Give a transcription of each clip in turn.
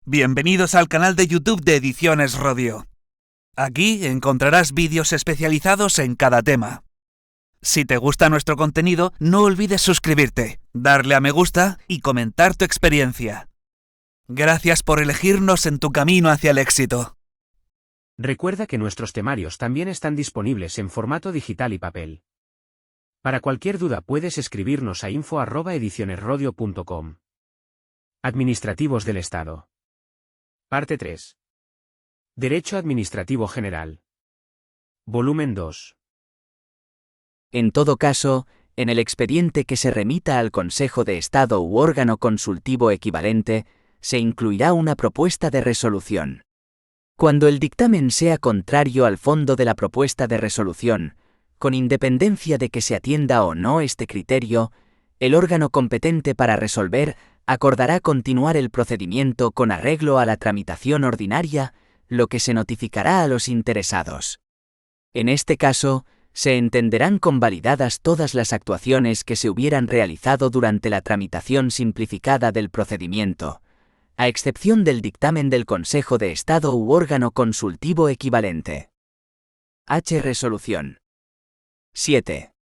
Bienvenidos al canal de YouTube de Ediciones Rodio. Aquí encontrarás vídeos especializados en cada tema. Si te gusta nuestro contenido, no olvides suscribirte, darle a me gusta y comentar tu experiencia. Gracias por elegirnos en tu camino hacia el éxito. Recuerda que nuestros temarios también están disponibles en formato digital y papel. Para cualquier duda puedes escribirnos a info@edicionesrodio.com. Administrativos del Estado. Parte 3. Derecho Administrativo General. Volumen 2. En todo caso, en el expediente que se remita al Consejo de Estado u órgano consultivo equivalente, se incluirá una propuesta de resolución. Cuando el dictamen sea contrario al fondo de la propuesta de resolución, con independencia de que se atienda o no este criterio, el órgano competente para resolver acordará continuar el procedimiento con arreglo a la tramitación ordinaria, lo que se notificará a los interesados. En este caso, se entenderán convalidadas todas las actuaciones que se hubieran realizado durante la tramitación simplificada del procedimiento, a excepción del dictamen del Consejo de Estado u órgano consultivo equivalente. H. Resolución. 7.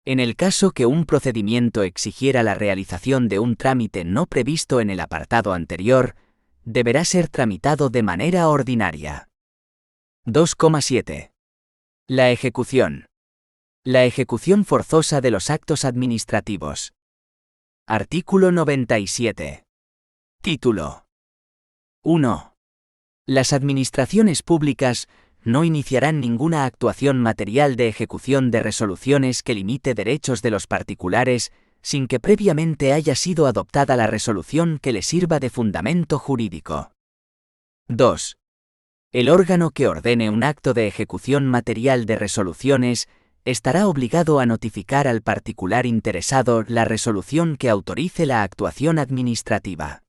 En el caso que un procedimiento exigiera la realización de un trámite no previsto en el apartado anterior, deberá ser tramitado de manera ordinaria. 2,7. La ejecución. La ejecución forzosa de los actos administrativos. Artículo 97. Título. 1. Las administraciones públicas no iniciarán ninguna actuación material de ejecución de resoluciones que limite derechos de los particulares sin que previamente haya sido adoptada la resolución que le sirva de fundamento jurídico. 2. El órgano que ordene un acto de ejecución material de resoluciones estará obligado a notificar al particular interesado la resolución que autorice la actuación administrativa.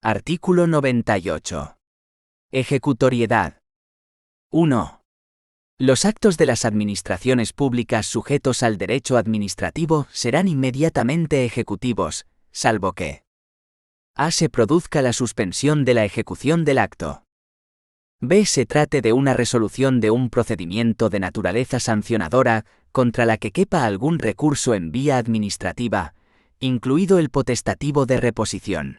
Artículo 98. Ejecutoriedad. 1. Los actos de las administraciones públicas sujetos al derecho administrativo serán inmediatamente ejecutivos, salvo que a. se produzca la suspensión de la ejecución del acto. b. se trate de una resolución de un procedimiento de naturaleza sancionadora contra la que quepa algún recurso en vía administrativa, incluido el potestativo de reposición.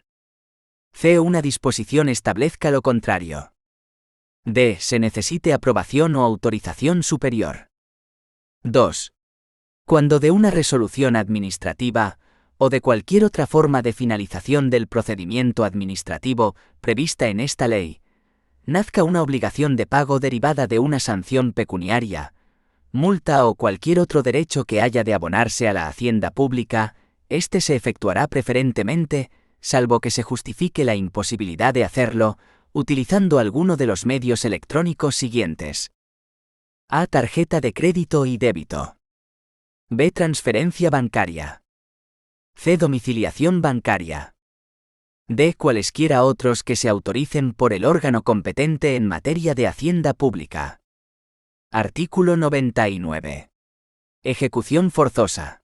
c. una disposición establezca lo contrario. d. se necesite aprobación o autorización superior. 2. Cuando de una resolución administrativa, o de cualquier otra forma de finalización del procedimiento administrativo prevista en esta ley, nazca una obligación de pago derivada de una sanción pecuniaria, multa o cualquier otro derecho que haya de abonarse a la hacienda pública, este se efectuará preferentemente, salvo que se justifique la imposibilidad de hacerlo, utilizando alguno de los medios electrónicos siguientes. A. Tarjeta de crédito y débito. B. Transferencia bancaria. C. Domiciliación bancaria. D. Cualesquiera otros que se autoricen por el órgano competente en materia de hacienda pública. Artículo 99. Ejecución forzosa.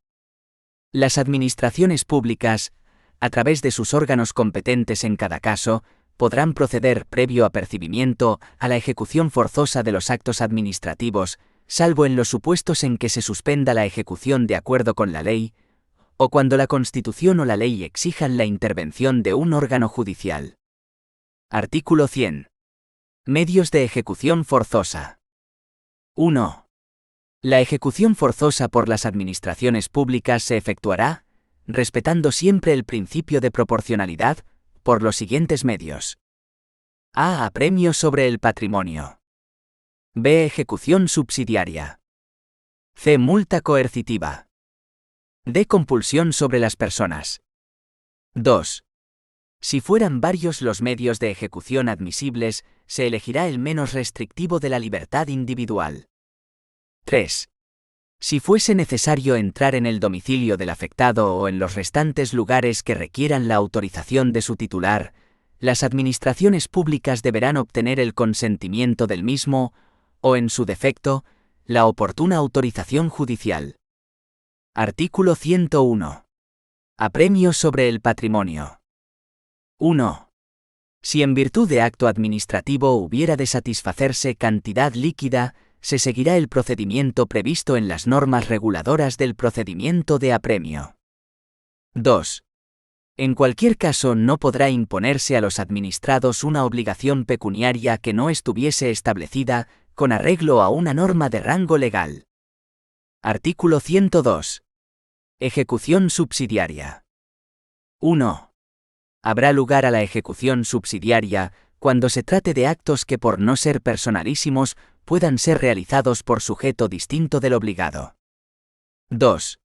Las administraciones públicas, a través de sus órganos competentes en cada caso, podrán proceder previo apercibimiento a la ejecución forzosa de los actos administrativos, salvo en los supuestos en que se suspenda la ejecución de acuerdo con la ley, o cuando la Constitución o la ley exijan la intervención de un órgano judicial. Artículo 100. Medios de ejecución forzosa. 1. La ejecución forzosa por las administraciones públicas se efectuará, respetando siempre el principio de proporcionalidad, por los siguientes medios. A. Apremio sobre el patrimonio. B. Ejecución subsidiaria. C. Multa coercitiva. D. Compulsión sobre las personas. 2. Si fueran varios los medios de ejecución admisibles, se elegirá el menos restrictivo de la libertad individual. 3. Si fuese necesario entrar en el domicilio del afectado o en los restantes lugares que requieran la autorización de su titular, las administraciones públicas deberán obtener el consentimiento del mismo, o en su defecto, la oportuna autorización judicial. Artículo 101. Apremio sobre el patrimonio. 1. Si en virtud de acto administrativo hubiera de satisfacerse cantidad líquida, se seguirá el procedimiento previsto en las normas reguladoras del procedimiento de apremio. 2. En cualquier caso no podrá imponerse a los administrados una obligación pecuniaria que no estuviese establecida con arreglo a una norma de rango legal. Artículo 102. Ejecución subsidiaria. 1. Habrá lugar a la ejecución subsidiaria cuando se trate de actos que por no ser personalísimos puedan ser realizados por sujeto distinto del obligado. 2.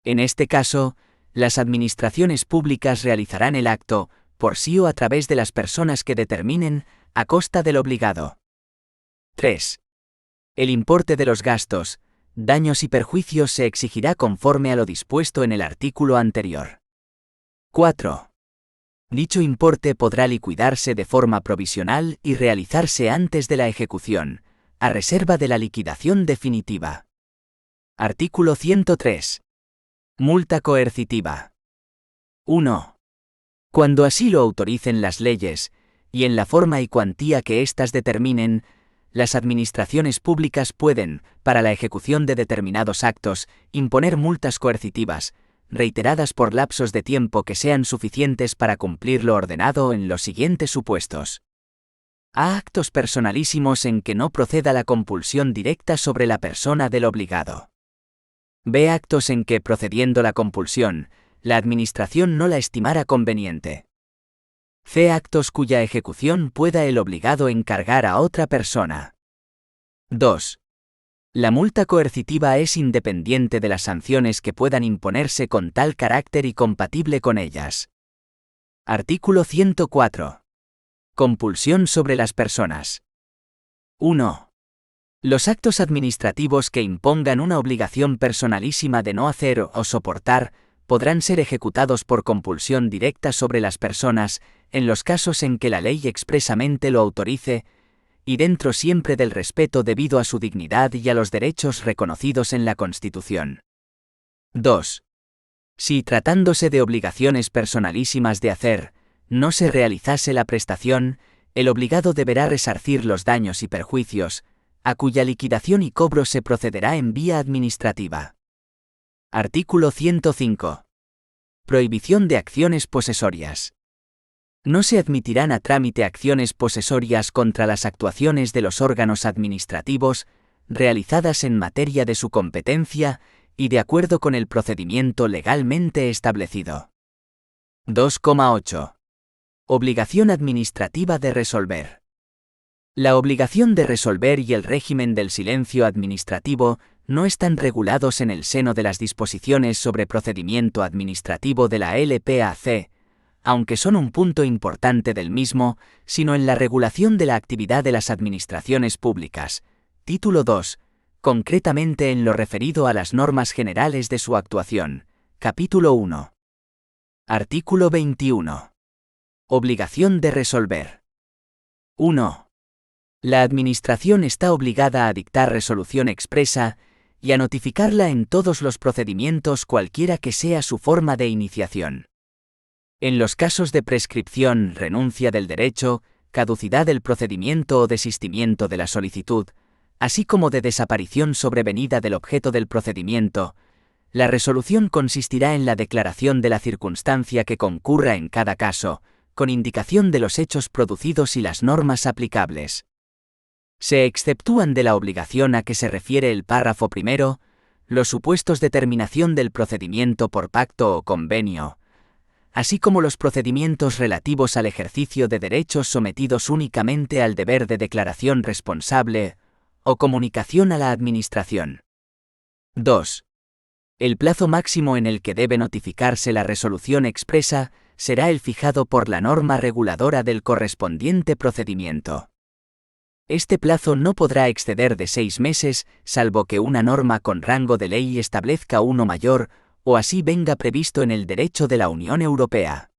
En este caso, las administraciones públicas realizarán el acto, por sí o a través de las personas que determinen, a costa del obligado. 3. El importe de los gastos, daños y perjuicios se exigirá conforme a lo dispuesto en el artículo anterior. 4. Dicho importe podrá liquidarse de forma provisional y realizarse antes de la ejecución, a reserva de la liquidación definitiva. Artículo 103. Multa coercitiva. 1. Cuando así lo autoricen las leyes, y en la forma y cuantía que éstas determinen, las administraciones públicas pueden, para la ejecución de determinados actos, imponer multas coercitivas, reiteradas por lapsos de tiempo que sean suficientes para cumplir lo ordenado en los siguientes supuestos. A. Actos personalísimos en que no proceda la compulsión directa sobre la persona del obligado. B. Actos en que, procediendo la compulsión, la administración no la estimara conveniente. C. Actos cuya ejecución pueda el obligado encargar a otra persona. 2. La multa coercitiva es independiente de las sanciones que puedan imponerse con tal carácter y compatible con ellas. Artículo 104. Compulsión sobre las personas. 1. Los actos administrativos que impongan una obligación personalísima de no hacer o soportar podrán ser ejecutados por compulsión directa sobre las personas, en los casos en que la ley expresamente lo autorice, y dentro siempre del respeto debido a su dignidad y a los derechos reconocidos en la Constitución. 2. Si, tratándose de obligaciones personalísimas de hacer, no se realizase la prestación, el obligado deberá resarcir los daños y perjuicios, a cuya liquidación y cobro se procederá en vía administrativa. Artículo 105. Prohibición de acciones posesorias. No se admitirán a trámite acciones posesorias contra las actuaciones de los órganos administrativos, realizadas en materia de su competencia y de acuerdo con el procedimiento legalmente establecido. 2,8. Obligación administrativa de resolver. La obligación de resolver y el régimen del silencio administrativo no están regulados en el seno de las disposiciones sobre procedimiento administrativo de la LPAC, aunque son un punto importante del mismo, sino en la regulación de la actividad de las administraciones públicas. Título 2, concretamente en lo referido a las normas generales de su actuación. Capítulo 1. Artículo 21. Obligación de resolver. 1. La Administración está obligada a dictar resolución expresa y a notificarla en todos los procedimientos cualquiera que sea su forma de iniciación. En los casos de prescripción, renuncia del derecho, caducidad del procedimiento o desistimiento de la solicitud, así como de desaparición sobrevenida del objeto del procedimiento, la resolución consistirá en la declaración de la circunstancia que concurra en cada caso, con indicación de los hechos producidos y las normas aplicables. Se exceptúan de la obligación a que se refiere el párrafo primero, los supuestos de terminación del procedimiento por pacto o convenio, así como los procedimientos relativos al ejercicio de derechos sometidos únicamente al deber de declaración responsable o comunicación a la Administración. 2. El plazo máximo en el que debe notificarse la resolución expresa será el fijado por la norma reguladora del correspondiente procedimiento. Este plazo no podrá exceder de 6 meses, salvo que una norma con rango de ley establezca uno mayor, o así venga previsto en el derecho de la Unión Europea.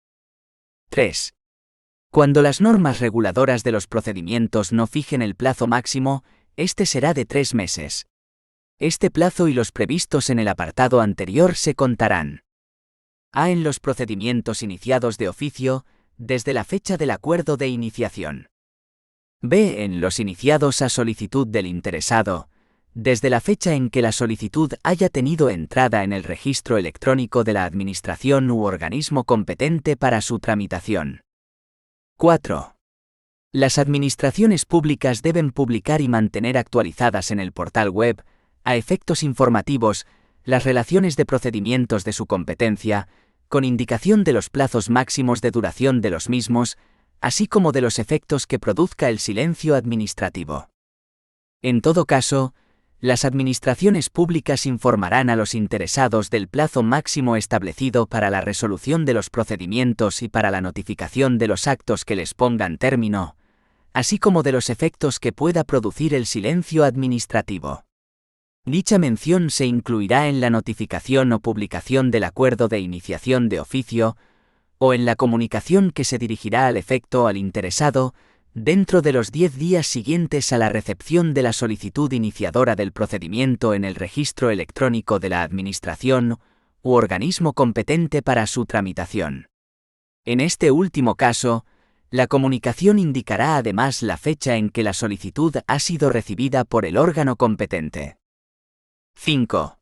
3. Cuando las normas reguladoras de los procedimientos no fijen el plazo máximo, este será de 3 meses. Este plazo y los previstos en el apartado anterior se contarán. A. En los procedimientos iniciados de oficio, desde la fecha del acuerdo de iniciación. B. En los iniciados a solicitud del interesado, desde la fecha en que la solicitud haya tenido entrada en el registro electrónico de la Administración u organismo competente para su tramitación. 4. Las administraciones públicas deben publicar y mantener actualizadas en el portal web, a efectos informativos, las relaciones de procedimientos de su competencia, con indicación de los plazos máximos de duración de los mismos, así como de los efectos que produzca el silencio administrativo. En todo caso, las administraciones públicas informarán a los interesados del plazo máximo establecido para la resolución de los procedimientos y para la notificación de los actos que les pongan término, así como de los efectos que pueda producir el silencio administrativo. Dicha mención se incluirá en la notificación o publicación del acuerdo de iniciación de oficio, o en la comunicación que se dirigirá al efecto al interesado, dentro de los 10 días siguientes a la recepción de la solicitud iniciadora del procedimiento en el registro electrónico de la Administración u organismo competente para su tramitación. En este último caso, la comunicación indicará además la fecha en que la solicitud ha sido recibida por el órgano competente. 5.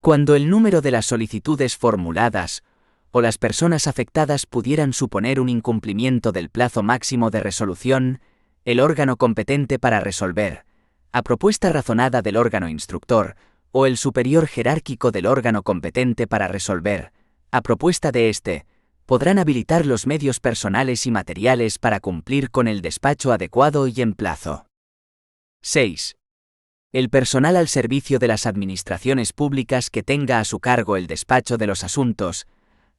Cuando el número de las solicitudes formuladas o las personas afectadas pudieran suponer un incumplimiento del plazo máximo de resolución, el órgano competente para resolver, a propuesta razonada del órgano instructor, o el superior jerárquico del órgano competente para resolver, a propuesta de éste, podrán habilitar los medios personales y materiales para cumplir con el despacho adecuado y en plazo. 6. El personal al servicio de las administraciones públicas que tenga a su cargo el despacho de los asuntos,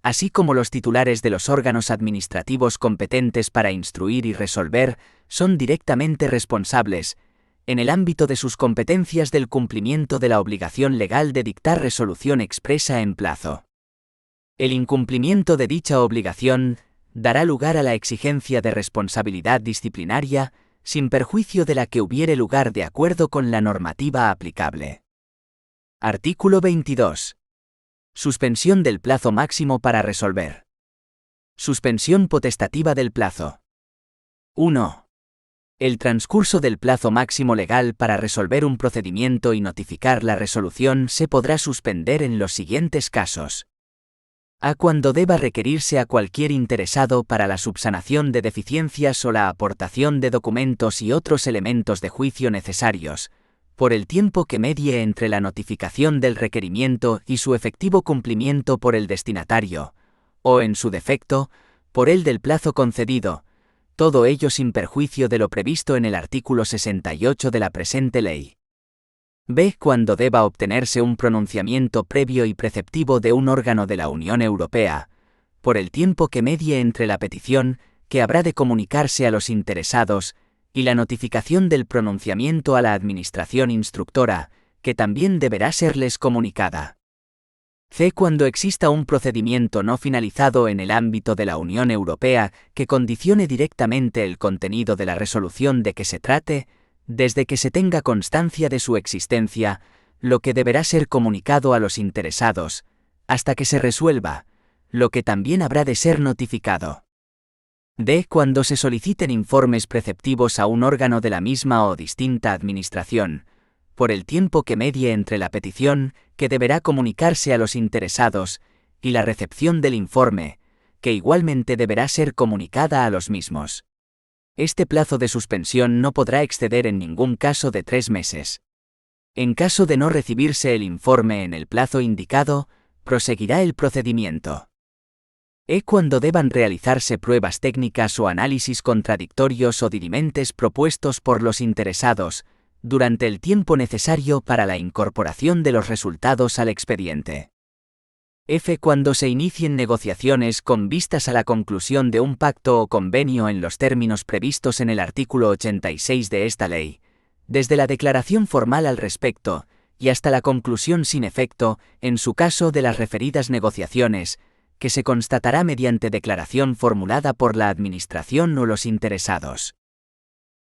así como los titulares de los órganos administrativos competentes para instruir y resolver, son directamente responsables, en el ámbito de sus competencias, del cumplimiento de la obligación legal de dictar resolución expresa en plazo. El incumplimiento de dicha obligación dará lugar a la exigencia de responsabilidad disciplinaria, sin perjuicio de la que hubiere lugar de acuerdo con la normativa aplicable. Artículo 22. Suspensión del plazo máximo para resolver. Suspensión potestativa del plazo. 1. El transcurso del plazo máximo legal para resolver un procedimiento y notificar la resolución se podrá suspender en los siguientes casos. A. Cuando deba requerirse a cualquier interesado para la subsanación de deficiencias o la aportación de documentos y otros elementos de juicio necesarios, por el tiempo que medie entre la notificación del requerimiento y su efectivo cumplimiento por el destinatario, o en su defecto, por el del plazo concedido, todo ello sin perjuicio de lo previsto en el artículo 68 de la presente ley. B. Cuando deba obtenerse un pronunciamiento previo y preceptivo de un órgano de la Unión Europea, por el tiempo que medie entre la petición, que habrá de comunicarse a los interesados, y la notificación del pronunciamiento a la Administración instructora, que también deberá serles comunicada. C. Cuando exista un procedimiento no finalizado en el ámbito de la Unión Europea que condicione directamente el contenido de la resolución de que se trate, desde que se tenga constancia de su existencia, lo que deberá ser comunicado a los interesados, hasta que se resuelva, lo que también habrá de ser notificado. D. Cuando se soliciten informes preceptivos a un órgano de la misma o distinta administración, por el tiempo que medie entre la petición, que deberá comunicarse a los interesados, y la recepción del informe, que igualmente deberá ser comunicada a los mismos. Este plazo de suspensión no podrá exceder en ningún caso de 3 meses. En caso de no recibirse el informe en el plazo indicado, proseguirá el procedimiento. E. Cuando deban realizarse pruebas técnicas o análisis contradictorios o dirimentes propuestos por los interesados, durante el tiempo necesario para la incorporación de los resultados al expediente. F. Cuando se inicien negociaciones con vistas a la conclusión de un pacto o convenio en los términos previstos en el artículo 86 de esta ley, desde la declaración formal al respecto, y hasta la conclusión sin efecto, en su caso de las referidas negociaciones, que se constatará mediante declaración formulada por la Administración o los interesados.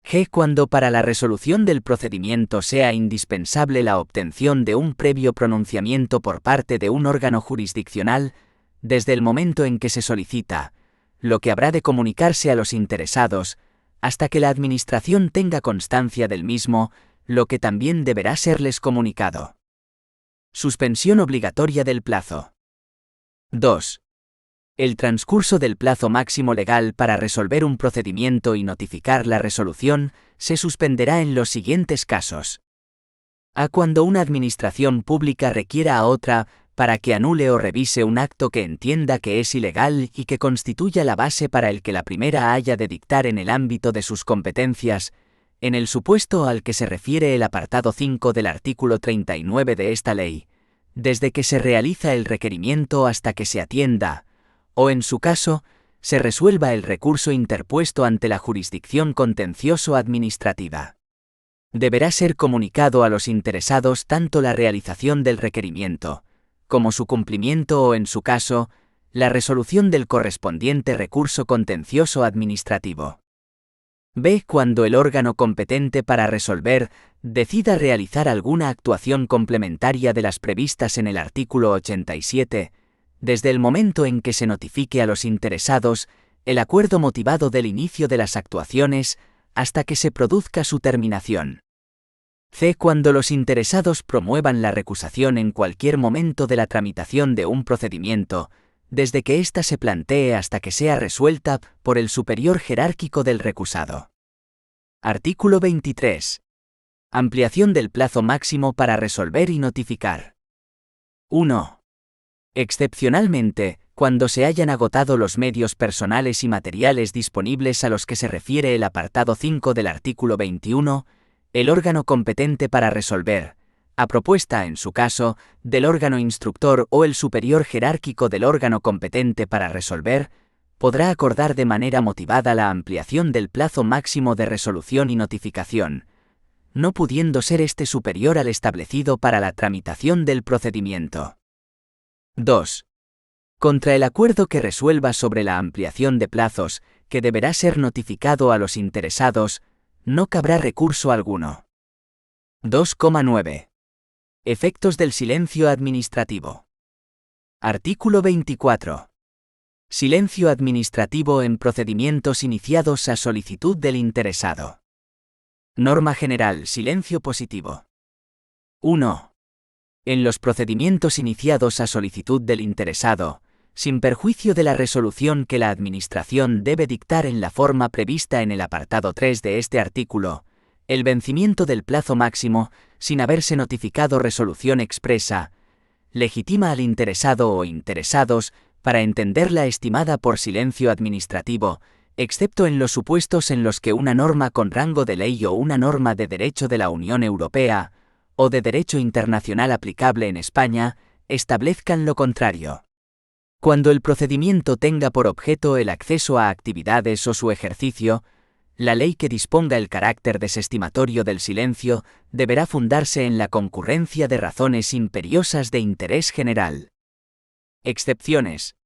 G. Cuando para la resolución del procedimiento sea indispensable la obtención de un previo pronunciamiento por parte de un órgano jurisdiccional, desde el momento en que se solicita, lo que habrá de comunicarse a los interesados, hasta que la Administración tenga constancia del mismo, lo que también deberá serles comunicado. Suspensión obligatoria del plazo. 2. El transcurso del plazo máximo legal para resolver un procedimiento y notificar la resolución se suspenderá en los siguientes casos. A. Cuando una administración pública requiera a otra para que anule o revise un acto que entienda que es ilegal y que constituya la base para el que la primera haya de dictar en el ámbito de sus competencias, en el supuesto al que se refiere el apartado 5 del artículo 39 de esta ley, desde que se realiza el requerimiento hasta que se atienda, o en su caso, se resuelva el recurso interpuesto ante la jurisdicción contencioso-administrativa. Deberá ser comunicado a los interesados tanto la realización del requerimiento, como su cumplimiento o en su caso, la resolución del correspondiente recurso contencioso administrativo. B. Cuando el órgano competente para resolver decida realizar alguna actuación complementaria de las previstas en el artículo 87, desde el momento en que se notifique a los interesados el acuerdo motivado del inicio de las actuaciones hasta que se produzca su terminación. C. Cuando los interesados promuevan la recusación en cualquier momento de la tramitación de un procedimiento, desde que ésta se plantee hasta que sea resuelta por el superior jerárquico del recusado. Artículo 23. Ampliación del plazo máximo para resolver y notificar. 1. Excepcionalmente, cuando se hayan agotado los medios personales y materiales disponibles a los que se refiere el apartado 5 del artículo 21, el órgano competente para resolver, a propuesta, en su caso, del órgano instructor o el superior jerárquico del órgano competente para resolver, podrá acordar de manera motivada la ampliación del plazo máximo de resolución y notificación, no pudiendo ser este superior al establecido para la tramitación del procedimiento. 2. Contra el acuerdo que resuelva sobre la ampliación de plazos, que deberá ser notificado a los interesados, no cabrá recurso alguno. 2,9. Efectos del silencio administrativo. Artículo 24. Silencio administrativo en procedimientos iniciados a solicitud del interesado. Norma general: silencio positivo. 1. En los procedimientos iniciados a solicitud del interesado, sin perjuicio de la resolución que la Administración debe dictar en la forma prevista en el apartado 3 de este artículo, el vencimiento del plazo máximo, sin haberse notificado resolución expresa, legitima al interesado o interesados para entenderla estimada por silencio administrativo, excepto en los supuestos en los que una norma con rango de ley o una norma de derecho de la Unión Europea, o de derecho internacional aplicable en España, establezcan lo contrario. Cuando el procedimiento tenga por objeto el acceso a actividades o su ejercicio, la ley que disponga el carácter desestimatorio del silencio deberá fundarse en la concurrencia de razones imperiosas de interés general. Excepciones.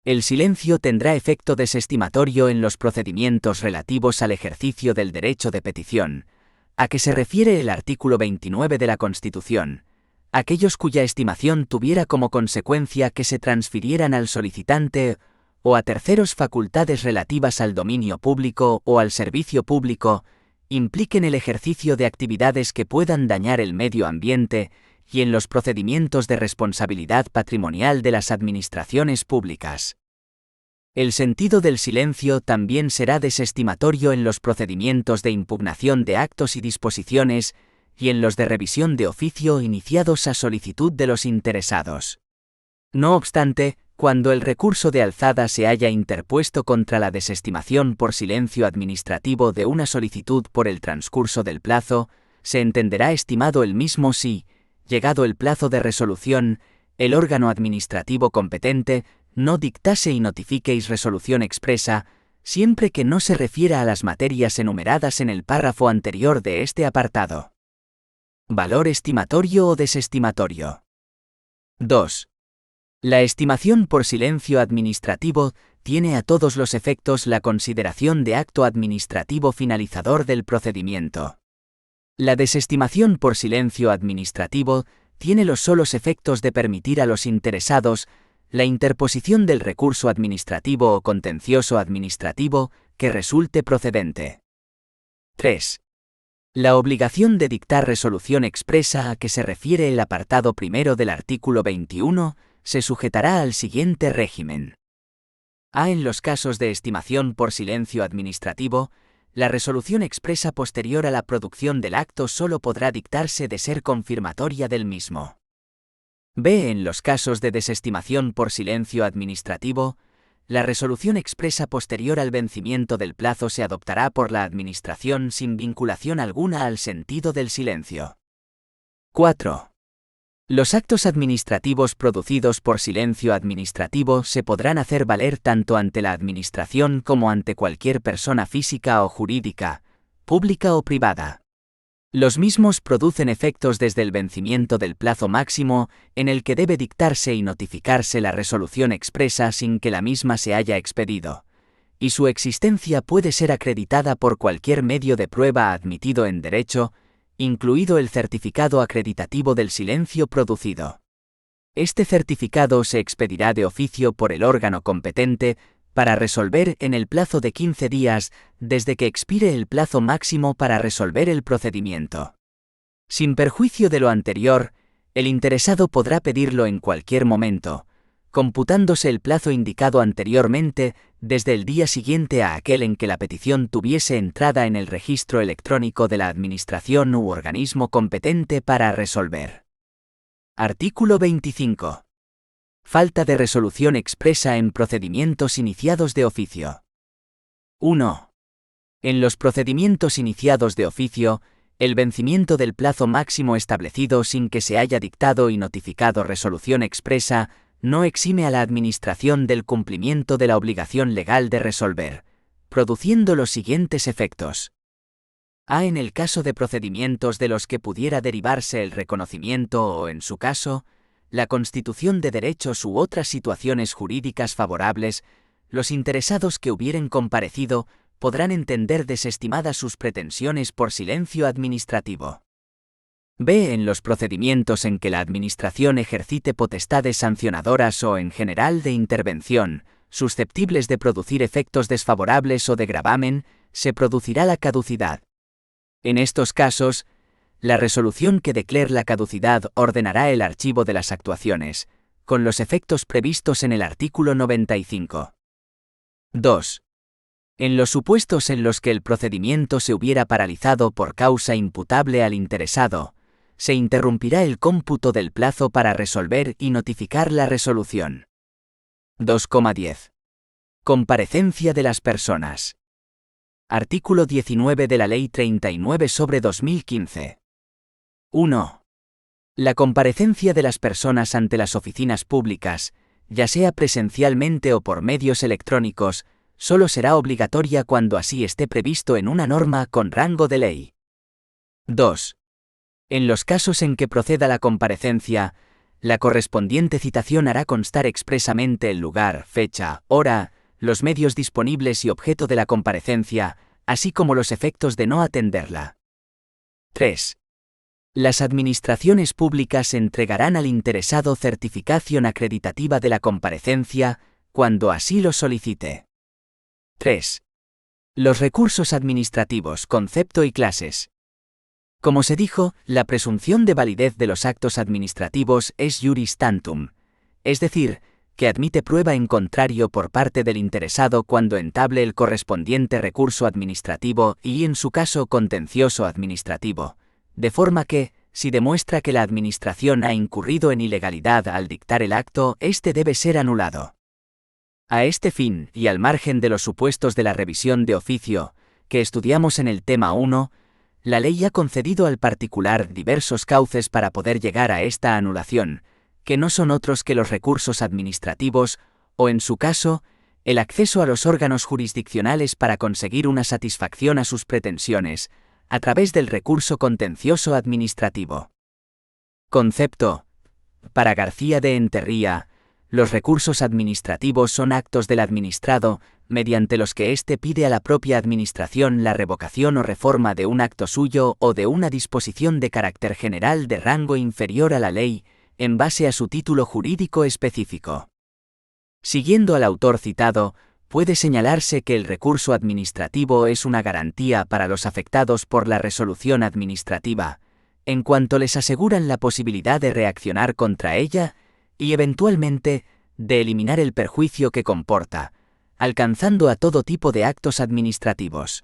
El silencio tendrá efecto desestimatorio en los procedimientos relativos al ejercicio del derecho de petición, a que se refiere el artículo 29 de la Constitución, aquellos cuya estimación tuviera como consecuencia que se transfirieran al solicitante o a terceros facultades relativas al dominio público o al servicio público, impliquen el ejercicio de actividades que puedan dañar el medio ambiente y en los procedimientos de responsabilidad patrimonial de las administraciones públicas. El sentido del silencio también será desestimatorio en los procedimientos de impugnación de actos y disposiciones y en los de revisión de oficio iniciados a solicitud de los interesados. No obstante, cuando el recurso de alzada se haya interpuesto contra la desestimación por silencio administrativo de una solicitud por el transcurso del plazo, se entenderá estimado el mismo si, llegado el plazo de resolución, el órgano administrativo competente no dictase y notifiquéis resolución expresa, siempre que no se refiera a las materias enumeradas en el párrafo anterior de este apartado. Valor estimatorio o desestimatorio. 2. La estimación por silencio administrativo tiene a todos los efectos la consideración de acto administrativo finalizador del procedimiento. La desestimación por silencio administrativo tiene los solos efectos de permitir a los interesados la interposición del recurso administrativo o contencioso administrativo que resulte procedente. 3. La obligación de dictar resolución expresa a que se refiere el apartado primero del artículo 21 se sujetará al siguiente régimen. A. En los casos de estimación por silencio administrativo, la resolución expresa posterior a la producción del acto solo podrá dictarse de ser confirmatoria del mismo. B. En los casos de desestimación por silencio administrativo, la resolución expresa posterior al vencimiento del plazo se adoptará por la Administración sin vinculación alguna al sentido del silencio. 4. Los actos administrativos producidos por silencio administrativo se podrán hacer valer tanto ante la Administración como ante cualquier persona física o jurídica, pública o privada. Los mismos producen efectos desde el vencimiento del plazo máximo en el que debe dictarse y notificarse la resolución expresa sin que la misma se haya expedido, y su existencia puede ser acreditada por cualquier medio de prueba admitido en derecho, incluido el certificado acreditativo del silencio producido. Este certificado se expedirá de oficio por el órgano competente para resolver en el plazo de 15 días desde que expire el plazo máximo para resolver el procedimiento. Sin perjuicio de lo anterior, el interesado podrá pedirlo en cualquier momento, computándose el plazo indicado anteriormente desde el día siguiente a aquel en que la petición tuviese entrada en el registro electrónico de la Administración u organismo competente para resolver. Artículo 25. Falta de resolución expresa en procedimientos iniciados de oficio. 1. En los procedimientos iniciados de oficio, el vencimiento del plazo máximo establecido sin que se haya dictado y notificado resolución expresa no exime a la Administración del cumplimiento de la obligación legal de resolver, produciendo los siguientes efectos. A. En el caso de procedimientos de los que pudiera derivarse el reconocimiento o, en su caso, la constitución de derechos u otras situaciones jurídicas favorables, los interesados que hubieren comparecido podrán entender desestimadas sus pretensiones por silencio administrativo. B. En los procedimientos en que la Administración ejercite potestades sancionadoras o, en general, de intervención, susceptibles de producir efectos desfavorables o de gravamen, se producirá la caducidad. En estos casos, la resolución que declare la caducidad ordenará el archivo de las actuaciones, con los efectos previstos en el artículo 95. 2. En los supuestos en los que el procedimiento se hubiera paralizado por causa imputable al interesado, se interrumpirá el cómputo del plazo para resolver y notificar la resolución. 2,10. Comparecencia de las personas. Artículo 19 de la Ley 39/2015. 1. La comparecencia de las personas ante las oficinas públicas, ya sea presencialmente o por medios electrónicos, solo será obligatoria cuando así esté previsto en una norma con rango de ley. 2. En los casos en que proceda la comparecencia, la correspondiente citación hará constar expresamente el lugar, fecha, hora, los medios disponibles y objeto de la comparecencia, así como los efectos de no atenderla. 3. Las administraciones públicas entregarán al interesado certificación acreditativa de la comparecencia, cuando así lo solicite. 3. Los recursos administrativos, concepto y clases. Como se dijo, la presunción de validez de los actos administrativos es iuris tantum, es decir, que admite prueba en contrario por parte del interesado cuando entable el correspondiente recurso administrativo y, en su caso, contencioso administrativo, de forma que, si demuestra que la Administración ha incurrido en ilegalidad al dictar el acto, éste debe ser anulado. A este fin, y al margen de los supuestos de la revisión de oficio, que estudiamos en el tema 1, la ley ha concedido al particular diversos cauces para poder llegar a esta anulación, que no son otros que los recursos administrativos, o en su caso, el acceso a los órganos jurisdiccionales para conseguir una satisfacción a sus pretensiones, a través del recurso contencioso administrativo. Concepto. Para García de Enterría, los recursos administrativos son actos del administrado, mediante los que éste pide a la propia Administración la revocación o reforma de un acto suyo o de una disposición de carácter general de rango inferior a la ley, en base a su título jurídico específico. Siguiendo al autor citado, puede señalarse que el recurso administrativo es una garantía para los afectados por la resolución administrativa, en cuanto les aseguran la posibilidad de reaccionar contra ella y, eventualmente, de eliminar el perjuicio que comporta, alcanzando a todo tipo de actos administrativos.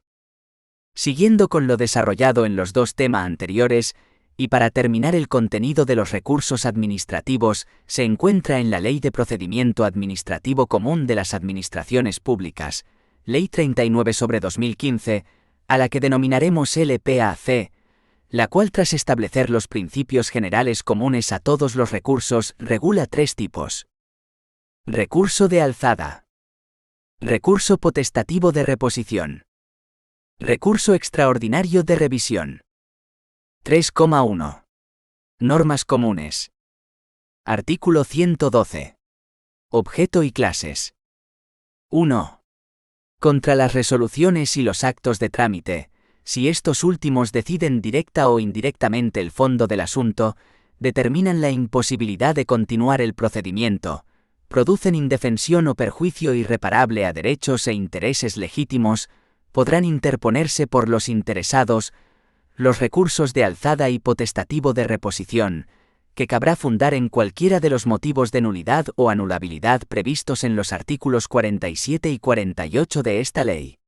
Siguiendo con lo desarrollado en los dos temas anteriores, y para terminar, el contenido de los recursos administrativos se encuentra en la Ley de Procedimiento Administrativo Común de las Administraciones Públicas, Ley 39/2015, a la que denominaremos LPAC, la cual, tras establecer los principios generales comunes a todos los recursos, regula tres tipos. Recurso de alzada. Recurso potestativo de reposición. Recurso extraordinario de revisión. 3,1. Normas comunes. Artículo 112. Objeto y clases. 1. Contra las resoluciones y los actos de trámite, si estos últimos deciden directa o indirectamente el fondo del asunto, determinan la imposibilidad de continuar el procedimiento, producen indefensión o perjuicio irreparable a derechos e intereses legítimos, podrán interponerse por los interesados los recursos de alzada y potestativo de reposición, que cabrá fundar en cualquiera de los motivos de nulidad o anulabilidad previstos en los artículos 47 y 48 de esta ley.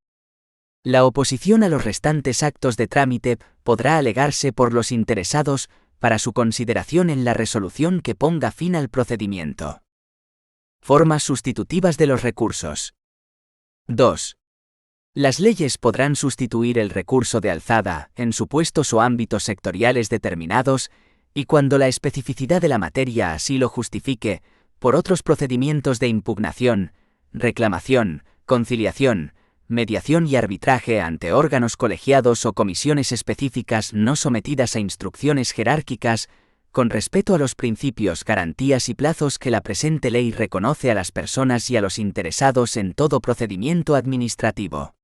La oposición a los restantes actos de trámite podrá alegarse por los interesados para su consideración en la resolución que ponga fin al procedimiento. Formas sustitutivas de los recursos. 2. Las leyes podrán sustituir el recurso de alzada en supuestos o ámbitos sectoriales determinados y, cuando la especificidad de la materia así lo justifique, por otros procedimientos de impugnación, reclamación, conciliación, mediación y arbitraje ante órganos colegiados o comisiones específicas no sometidas a instrucciones jerárquicas, con respeto a los principios, garantías y plazos que la presente ley reconoce a las personas y a los interesados en todo procedimiento administrativo.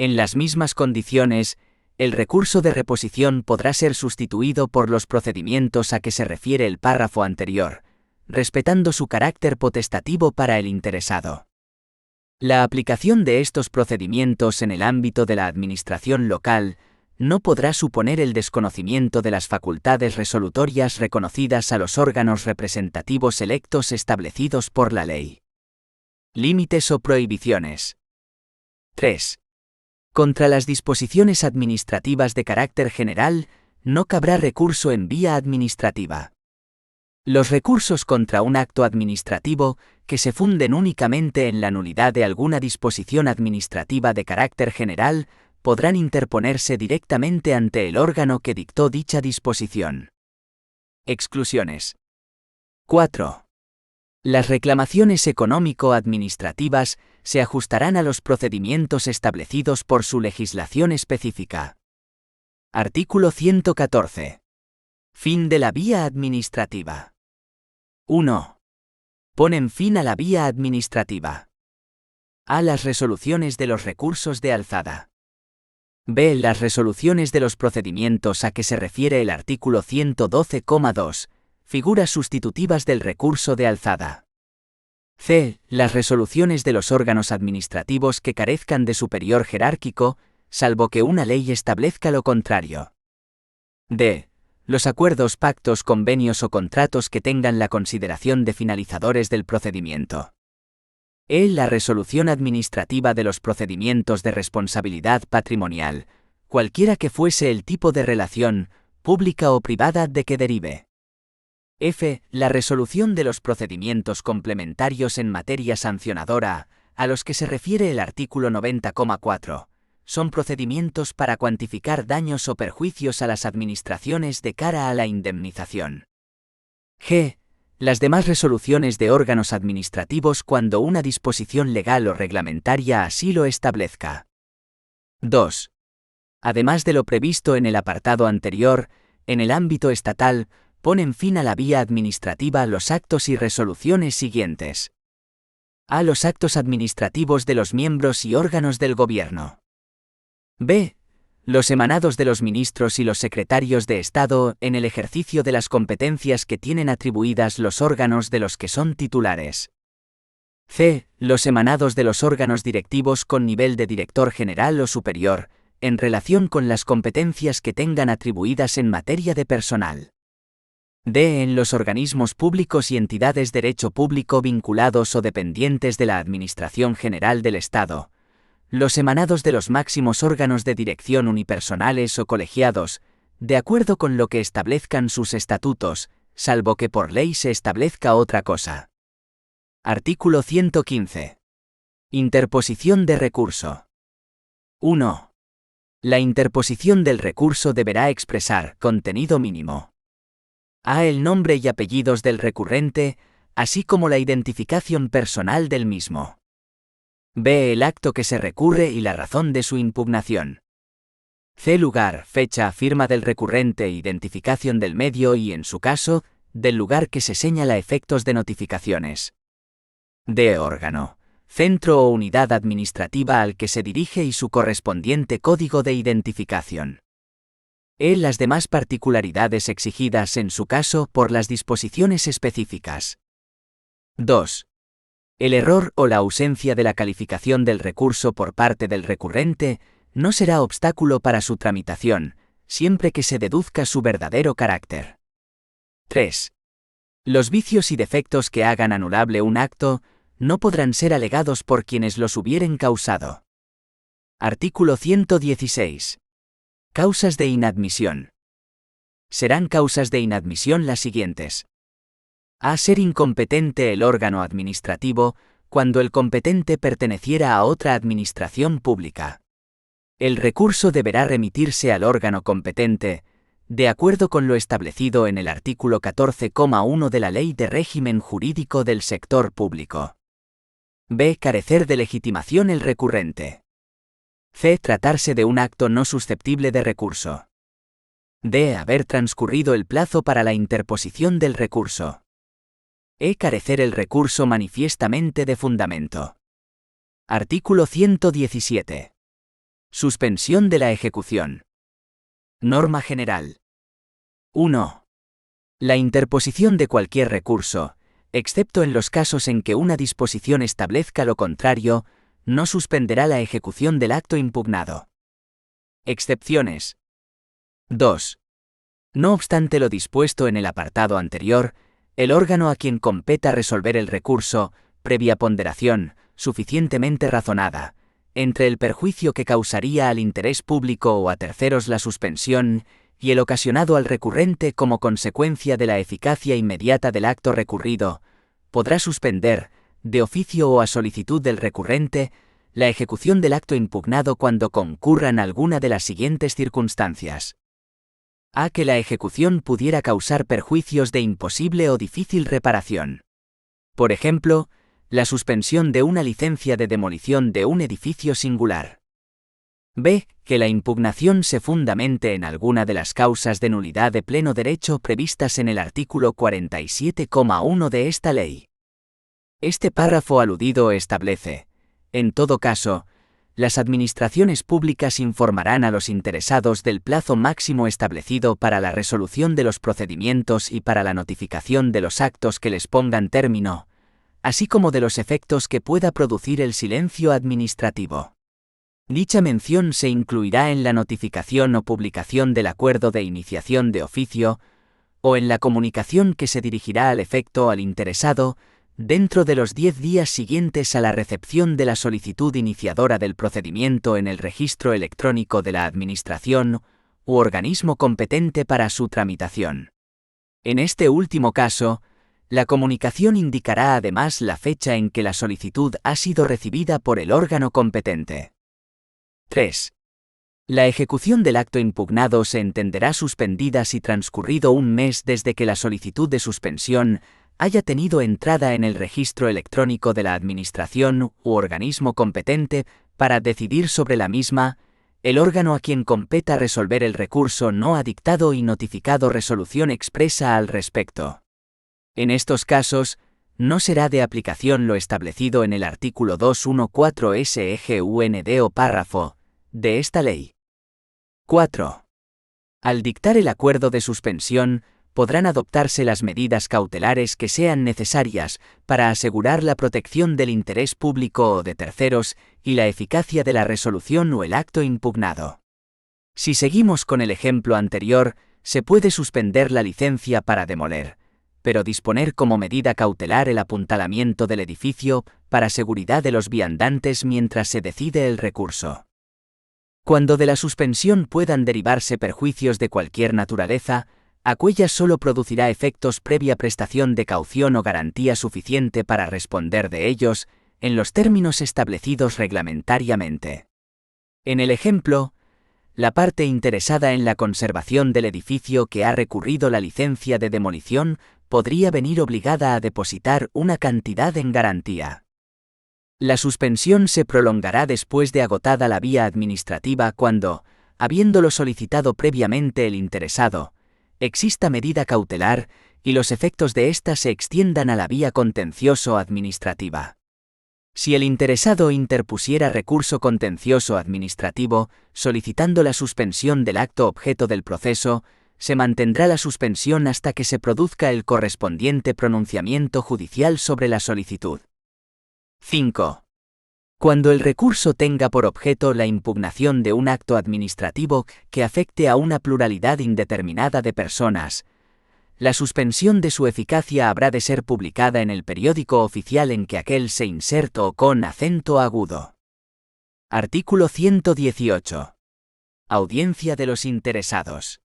En las mismas condiciones, el recurso de reposición podrá ser sustituido por los procedimientos a que se refiere el párrafo anterior, respetando su carácter potestativo para el interesado. La aplicación de estos procedimientos en el ámbito de la administración local no podrá suponer el desconocimiento de las facultades resolutorias reconocidas a los órganos representativos electos establecidos por la ley. Límites o prohibiciones. 3. Contra las disposiciones administrativas de carácter general, no cabrá recurso en vía administrativa. Los recursos contra un acto administrativo que se funden únicamente en la nulidad de alguna disposición administrativa de carácter general podrán interponerse directamente ante el órgano que dictó dicha disposición. Exclusiones. 4. Las reclamaciones económico-administrativas se ajustarán a los procedimientos establecidos por su legislación específica. Artículo 114. Fin de la vía administrativa. 1. Ponen fin a la vía administrativa. A. Las resoluciones de los recursos de alzada. B. Las resoluciones de los procedimientos a que se refiere el artículo 112,2, figuras sustitutivas del recurso de alzada. C. Las resoluciones de los órganos administrativos que carezcan de superior jerárquico, salvo que una ley establezca lo contrario. D. Los acuerdos, pactos, convenios o contratos que tengan la consideración de finalizadores del procedimiento. E. La resolución administrativa de los procedimientos de responsabilidad patrimonial, cualquiera que fuese el tipo de relación, pública o privada, de que derive. F. La resolución de los procedimientos complementarios en materia sancionadora, a los que se refiere el artículo 90,4. Son procedimientos para cuantificar daños o perjuicios a las administraciones de cara a la indemnización. G. Las demás resoluciones de órganos administrativos cuando una disposición legal o reglamentaria así lo establezca. 2. Además de lo previsto en el apartado anterior, en el ámbito estatal, ponen fin a la vía administrativa los actos y resoluciones siguientes. A. Los actos administrativos de los miembros y órganos del Gobierno. B. Los emanados de los ministros y los secretarios de Estado en el ejercicio de las competencias que tienen atribuidas los órganos de los que son titulares. C. Los emanados de los órganos directivos con nivel de director general o superior, en relación con las competencias que tengan atribuidas en materia de personal. D. En los organismos públicos y entidades de derecho público vinculados o dependientes de la Administración General del Estado. Los emanados de los máximos órganos de dirección unipersonales o colegiados, de acuerdo con lo que establezcan sus estatutos, salvo que por ley se establezca otra cosa. Artículo 115. Interposición de recurso. 1. La interposición del recurso deberá expresar contenido mínimo. A. El nombre y apellidos del recurrente, así como la identificación personal del mismo. B. El acto que se recurre y la razón de su impugnación. C. Lugar, fecha, firma del recurrente, identificación del medio y, en su caso, del lugar que se señala a efectos de notificaciones. D. Órgano, centro o unidad administrativa al que se dirige y su correspondiente código de identificación. E. Las demás particularidades exigidas en su caso por las disposiciones específicas. 2. El error o la ausencia de la calificación del recurso por parte del recurrente no será obstáculo para su tramitación, siempre que se deduzca su verdadero carácter. 3. Los vicios y defectos que hagan anulable un acto no podrán ser alegados por quienes los hubieren causado. Artículo 116. Causas de inadmisión. Serán causas de inadmisión las siguientes. A. Ser incompetente el órgano administrativo, cuando el competente perteneciera a otra administración pública. El recurso deberá remitirse al órgano competente, de acuerdo con lo establecido en el artículo 14,1 de la Ley de Régimen Jurídico del Sector Público. B. Carecer de legitimación el recurrente. C. Tratarse de un acto no susceptible de recurso. D. Haber transcurrido el plazo para la interposición del recurso. E. Carecer el recurso manifiestamente de fundamento. Artículo 117. Suspensión de la ejecución. Norma general. 1. La interposición de cualquier recurso, excepto en los casos en que una disposición establezca lo contrario, no suspenderá la ejecución del acto impugnado. Excepciones. 2. No obstante lo dispuesto en el apartado anterior, el órgano a quien competa resolver el recurso, previa ponderación, suficientemente razonada, entre el perjuicio que causaría al interés público o a terceros la suspensión, y el ocasionado al recurrente como consecuencia de la eficacia inmediata del acto recurrido, podrá suspender, de oficio o a solicitud del recurrente, la ejecución del acto impugnado cuando concurran alguna de las siguientes circunstancias. A. Que la ejecución pudiera causar perjuicios de imposible o difícil reparación. Por ejemplo, la suspensión de una licencia de demolición de un edificio singular. B. Que la impugnación se fundamente en alguna de las causas de nulidad de pleno derecho previstas en el artículo 47,1 de esta ley. Este párrafo aludido establece, en todo caso, las administraciones públicas informarán a los interesados del plazo máximo establecido para la resolución de los procedimientos y para la notificación de los actos que les pongan término, así como de los efectos que pueda producir el silencio administrativo. Dicha mención se incluirá en la notificación o publicación del acuerdo de iniciación de oficio, o en la comunicación que se dirigirá al efecto al interesado, dentro de los 10 días siguientes a la recepción de la solicitud iniciadora del procedimiento en el registro electrónico de la Administración u organismo competente para su tramitación. En este último caso, la comunicación indicará además la fecha en que la solicitud ha sido recibida por el órgano competente. 3. La ejecución del acto impugnado se entenderá suspendida si transcurrido un mes desde que la solicitud de suspensión haya tenido entrada en el registro electrónico de la Administración u organismo competente para decidir sobre la misma, el órgano a quien competa resolver el recurso no ha dictado y notificado resolución expresa al respecto. En estos casos, no será de aplicación lo establecido en el artículo 214 SEGUND o párrafo de esta ley. 4. Al dictar el acuerdo de suspensión, podrán adoptarse las medidas cautelares que sean necesarias para asegurar la protección del interés público o de terceros y la eficacia de la resolución o el acto impugnado. Si seguimos con el ejemplo anterior, se puede suspender la licencia para demoler, pero disponer como medida cautelar el apuntalamiento del edificio para seguridad de los viandantes mientras se decide el recurso. Cuando de la suspensión puedan derivarse perjuicios de cualquier naturaleza, aquella solo producirá efectos previa prestación de caución o garantía suficiente para responder de ellos, en los términos establecidos reglamentariamente. En el ejemplo, la parte interesada en la conservación del edificio que ha recurrido la licencia de demolición podría venir obligada a depositar una cantidad en garantía. La suspensión se prolongará después de agotada la vía administrativa cuando, habiéndolo solicitado previamente el interesado, exista medida cautelar y los efectos de ésta se extiendan a la vía contencioso-administrativa. Si el interesado interpusiera recurso contencioso administrativo solicitando la suspensión del acto objeto del proceso, se mantendrá la suspensión hasta que se produzca el correspondiente pronunciamiento judicial sobre la solicitud. 5. Cuando el recurso tenga por objeto la impugnación de un acto administrativo que afecte a una pluralidad indeterminada de personas, la suspensión de su eficacia habrá de ser publicada en el periódico oficial en que aquel se inserte o con acento agudo. Artículo 118. Audiencia de los interesados.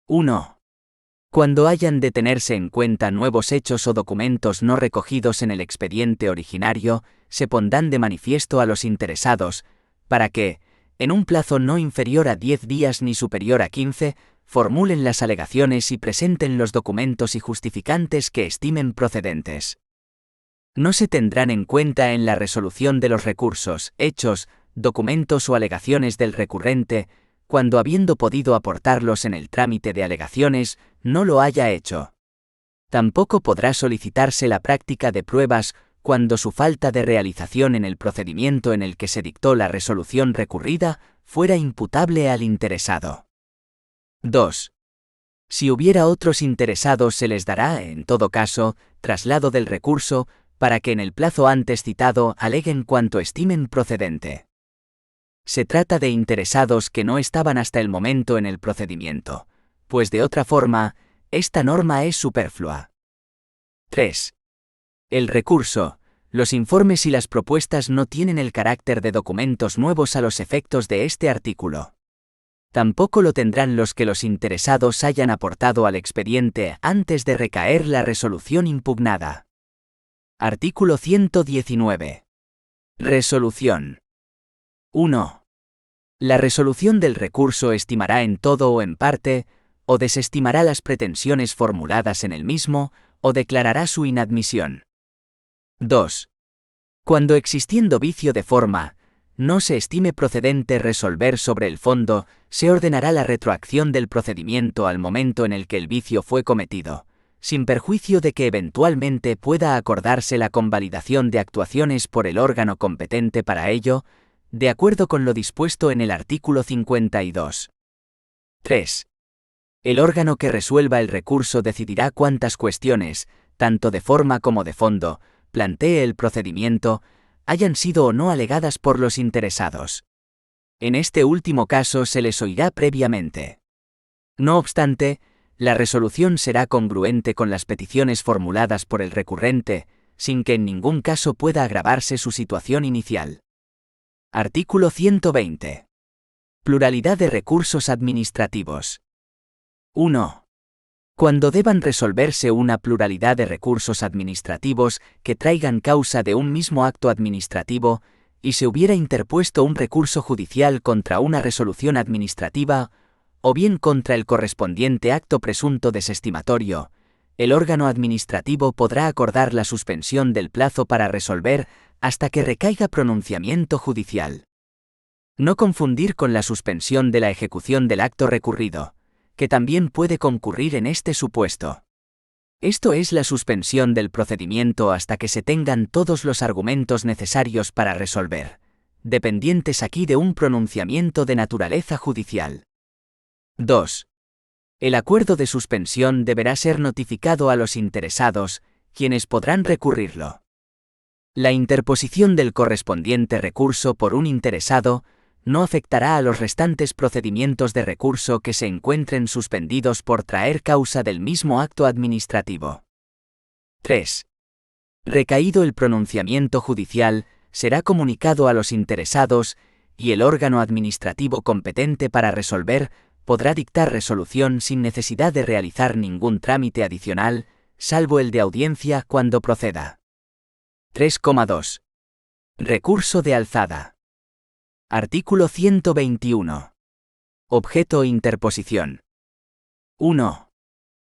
1. Cuando hayan de tenerse en cuenta nuevos hechos o documentos no recogidos en el expediente originario, se pondrán de manifiesto a los interesados, para que, en un plazo no inferior a 10 días ni superior a 15, formulen las alegaciones y presenten los documentos y justificantes que estimen procedentes. No se tendrán en cuenta en la resolución de los recursos, hechos, documentos o alegaciones del recurrente, cuando habiendo podido aportarlos en el trámite de alegaciones, no lo haya hecho. Tampoco podrá solicitarse la práctica de pruebas cuando su falta de realización en el procedimiento en el que se dictó la resolución recurrida fuera imputable al interesado. 2. Si hubiera otros interesados se les dará, en todo caso, traslado del recurso, para que en el plazo antes citado aleguen cuanto estimen procedente. Se trata de interesados que no estaban hasta el momento en el procedimiento, pues de otra forma, esta norma es superflua. 3. El recurso, los informes y las propuestas no tienen el carácter de documentos nuevos a los efectos de este artículo. Tampoco lo tendrán los que los interesados hayan aportado al expediente antes de recaer la resolución impugnada. Artículo 119. Resolución. 1. La resolución del recurso estimará en todo o en parte, o desestimará las pretensiones formuladas en el mismo, o declarará su inadmisión. 2. Cuando existiendo vicio de forma, no se estime procedente resolver sobre el fondo, se ordenará la retroacción del procedimiento al momento en el que el vicio fue cometido, sin perjuicio de que eventualmente pueda acordarse la convalidación de actuaciones por el órgano competente para ello, de acuerdo con lo dispuesto en el artículo 52. 3. El órgano que resuelva el recurso decidirá cuántas cuestiones, tanto de forma como de fondo, plantee el procedimiento, hayan sido o no alegadas por los interesados. En este último caso se les oirá previamente. No obstante, la resolución será congruente con las peticiones formuladas por el recurrente, sin que en ningún caso pueda agravarse su situación inicial. Artículo 120. Pluralidad de recursos administrativos. 1. Cuando deban resolverse una pluralidad de recursos administrativos que traigan causa de un mismo acto administrativo, y se hubiera interpuesto un recurso judicial contra una resolución administrativa, o bien contra el correspondiente acto presunto desestimatorio, el órgano administrativo podrá acordar la suspensión del plazo para resolver hasta que recaiga pronunciamiento judicial. No confundir con la suspensión de la ejecución del acto recurrido, que también puede concurrir en este supuesto. Esto es la suspensión del procedimiento hasta que se tengan todos los argumentos necesarios para resolver, dependientes aquí de un pronunciamiento de naturaleza judicial. 2. El acuerdo de suspensión deberá ser notificado a los interesados, quienes podrán recurrirlo. La interposición del correspondiente recurso por un interesado no afectará a los restantes procedimientos de recurso que se encuentren suspendidos por traer causa del mismo acto administrativo. 3. Recaído el pronunciamiento judicial, será comunicado a los interesados, y el órgano administrativo competente para resolver podrá dictar resolución sin necesidad de realizar ningún trámite adicional, salvo el de audiencia cuando proceda. 3,2. Recurso de alzada. Artículo 121. Objeto e interposición. 1.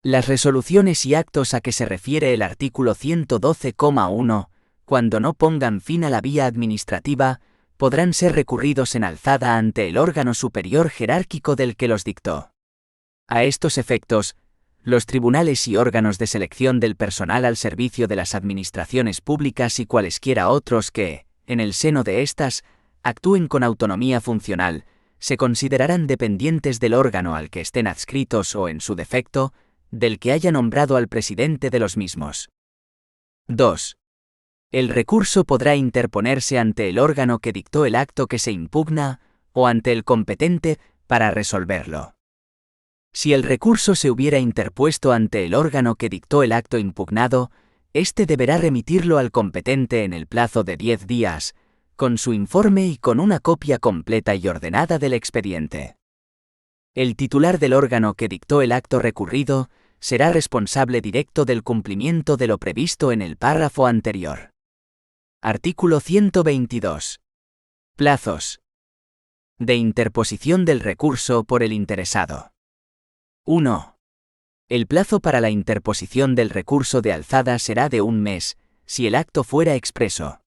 Las resoluciones y actos a que se refiere el artículo 112,1, cuando no pongan fin a la vía administrativa, podrán ser recurridos en alzada ante el órgano superior jerárquico del que los dictó. A estos efectos, los tribunales y órganos de selección del personal al servicio de las administraciones públicas y cualesquiera otros que, en el seno de éstas, actúen con autonomía funcional, se considerarán dependientes del órgano al que estén adscritos o, en su defecto, del que haya nombrado al presidente de los mismos. 2. El recurso podrá interponerse ante el órgano que dictó el acto que se impugna, o ante el competente, para resolverlo. Si el recurso se hubiera interpuesto ante el órgano que dictó el acto impugnado, éste deberá remitirlo al competente en el plazo de 10 días, con su informe y con una copia completa y ordenada del expediente. El titular del órgano que dictó el acto recurrido será responsable directo del cumplimiento de lo previsto en el párrafo anterior. Artículo 122. Plazos de interposición del recurso por el interesado. 1. El plazo para la interposición del recurso de alzada será de 1 mes, si el acto fuera expreso.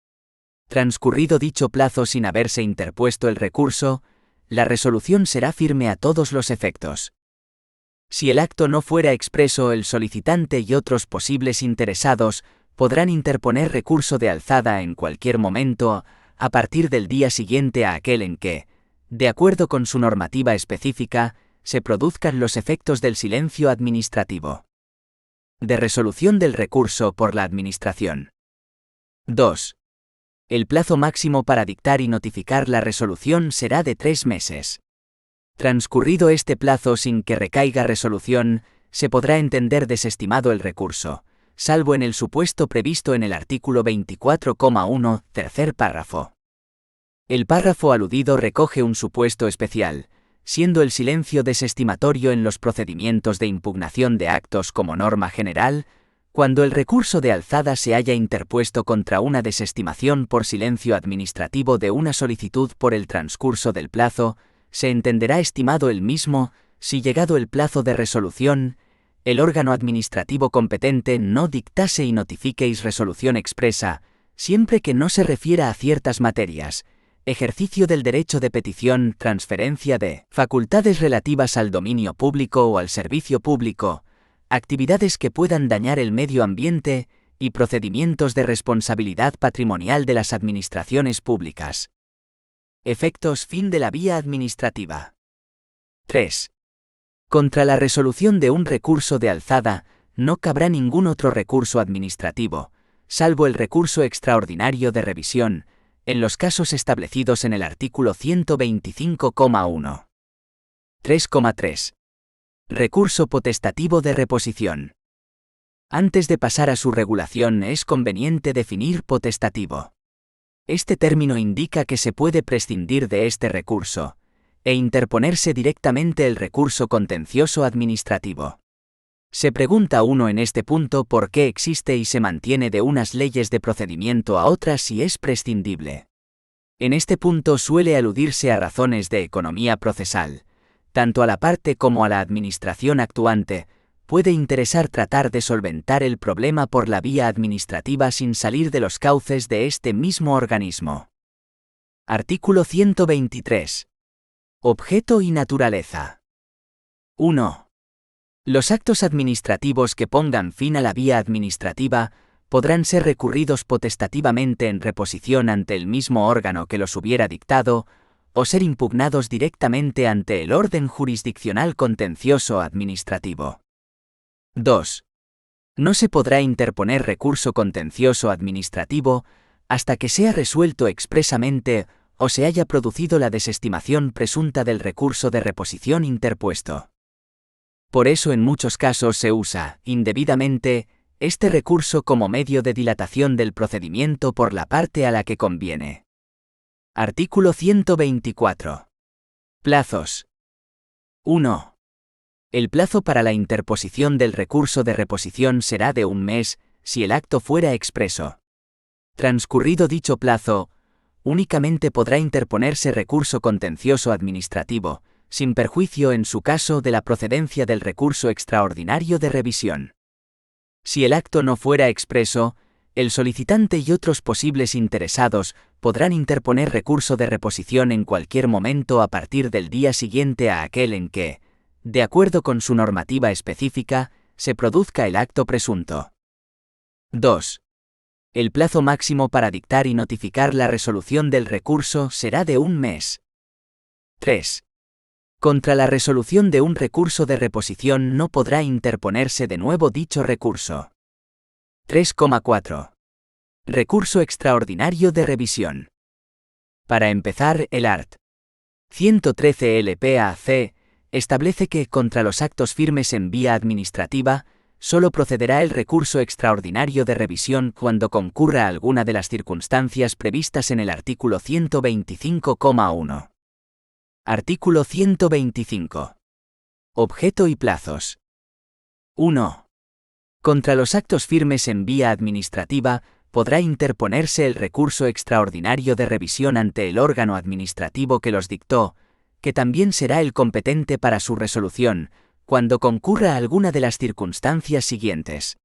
Transcurrido dicho plazo sin haberse interpuesto el recurso, la resolución será firme a todos los efectos. Si el acto no fuera expreso, el solicitante y otros posibles interesados podrán interponer recurso de alzada en cualquier momento, a partir del día siguiente a aquel en que, de acuerdo con su normativa específica, se produzcan los efectos del silencio administrativo. De resolución del recurso por la Administración. 2. El plazo máximo para dictar y notificar la resolución será de 3 meses. Transcurrido este plazo sin que recaiga resolución, se podrá entender desestimado el recurso, salvo en el supuesto previsto en el artículo 24,1, tercer párrafo. El párrafo aludido recoge un supuesto especial, siendo el silencio desestimatorio en los procedimientos de impugnación de actos como norma general, cuando el recurso de alzada se haya interpuesto contra una desestimación por silencio administrativo de una solicitud por el transcurso del plazo, se entenderá estimado el mismo, si llegado el plazo de resolución, el órgano administrativo competente no dictase y notifiquéis resolución expresa, siempre que no se refiera a ciertas materias, ejercicio del derecho de petición, transferencia de facultades relativas al dominio público o al servicio público, actividades que puedan dañar el medio ambiente y procedimientos de responsabilidad patrimonial de las administraciones públicas. Efectos fin de la vía administrativa. 3. Contra la resolución de un recurso de alzada, no cabrá ningún otro recurso administrativo, salvo el recurso extraordinario de revisión, en los casos establecidos en el artículo 125,1. 3,3. Recurso potestativo de reposición. Antes de pasar a su regulación es conveniente definir potestativo. Este término indica que se puede prescindir de este recurso, e interponerse directamente el recurso contencioso administrativo. Se pregunta uno en este punto por qué existe y se mantiene de unas leyes de procedimiento a otras si es prescindible. En este punto suele aludirse a razones de economía procesal. Tanto a la parte como a la administración actuante, puede interesar tratar de solventar el problema por la vía administrativa sin salir de los cauces de este mismo organismo. Artículo 123. Objeto y naturaleza. 1. Los actos administrativos que pongan fin a la vía administrativa podrán ser recurridos potestativamente en reposición ante el mismo órgano que los hubiera dictado, o ser impugnados directamente ante el orden jurisdiccional contencioso administrativo. 2. No se podrá interponer recurso contencioso administrativo hasta que sea resuelto expresamente o se haya producido la desestimación presunta del recurso de reposición interpuesto. Por eso en muchos casos se usa, indebidamente, este recurso como medio de dilatación del procedimiento por la parte a la que conviene. Artículo 124. Plazos. 1. El plazo para la interposición del recurso de reposición será de 1 mes, si el acto fuera expreso. Transcurrido dicho plazo, únicamente podrá interponerse recurso contencioso administrativo, sin perjuicio en su caso de la procedencia del recurso extraordinario de revisión. Si el acto no fuera expreso, el solicitante y otros posibles interesados podrán interponer recurso de reposición en cualquier momento a partir del día siguiente a aquel en que, de acuerdo con su normativa específica, se produzca el acto presunto. 2. El plazo máximo para dictar y notificar la resolución del recurso será de 1 mes. 3. Contra la resolución de un recurso de reposición no podrá interponerse de nuevo dicho recurso. 3,4. Recurso extraordinario de revisión. Para empezar, el art. 113 LPAC establece que, contra los actos firmes en vía administrativa, solo procederá el recurso extraordinario de revisión cuando concurra alguna de las circunstancias previstas en el artículo 125,1. Artículo 125. Objeto y plazos. 1. Contra los actos firmes en vía administrativa, podrá interponerse el recurso extraordinario de revisión ante el órgano administrativo que los dictó, que también será el competente para su resolución, cuando concurra alguna de las circunstancias siguientes.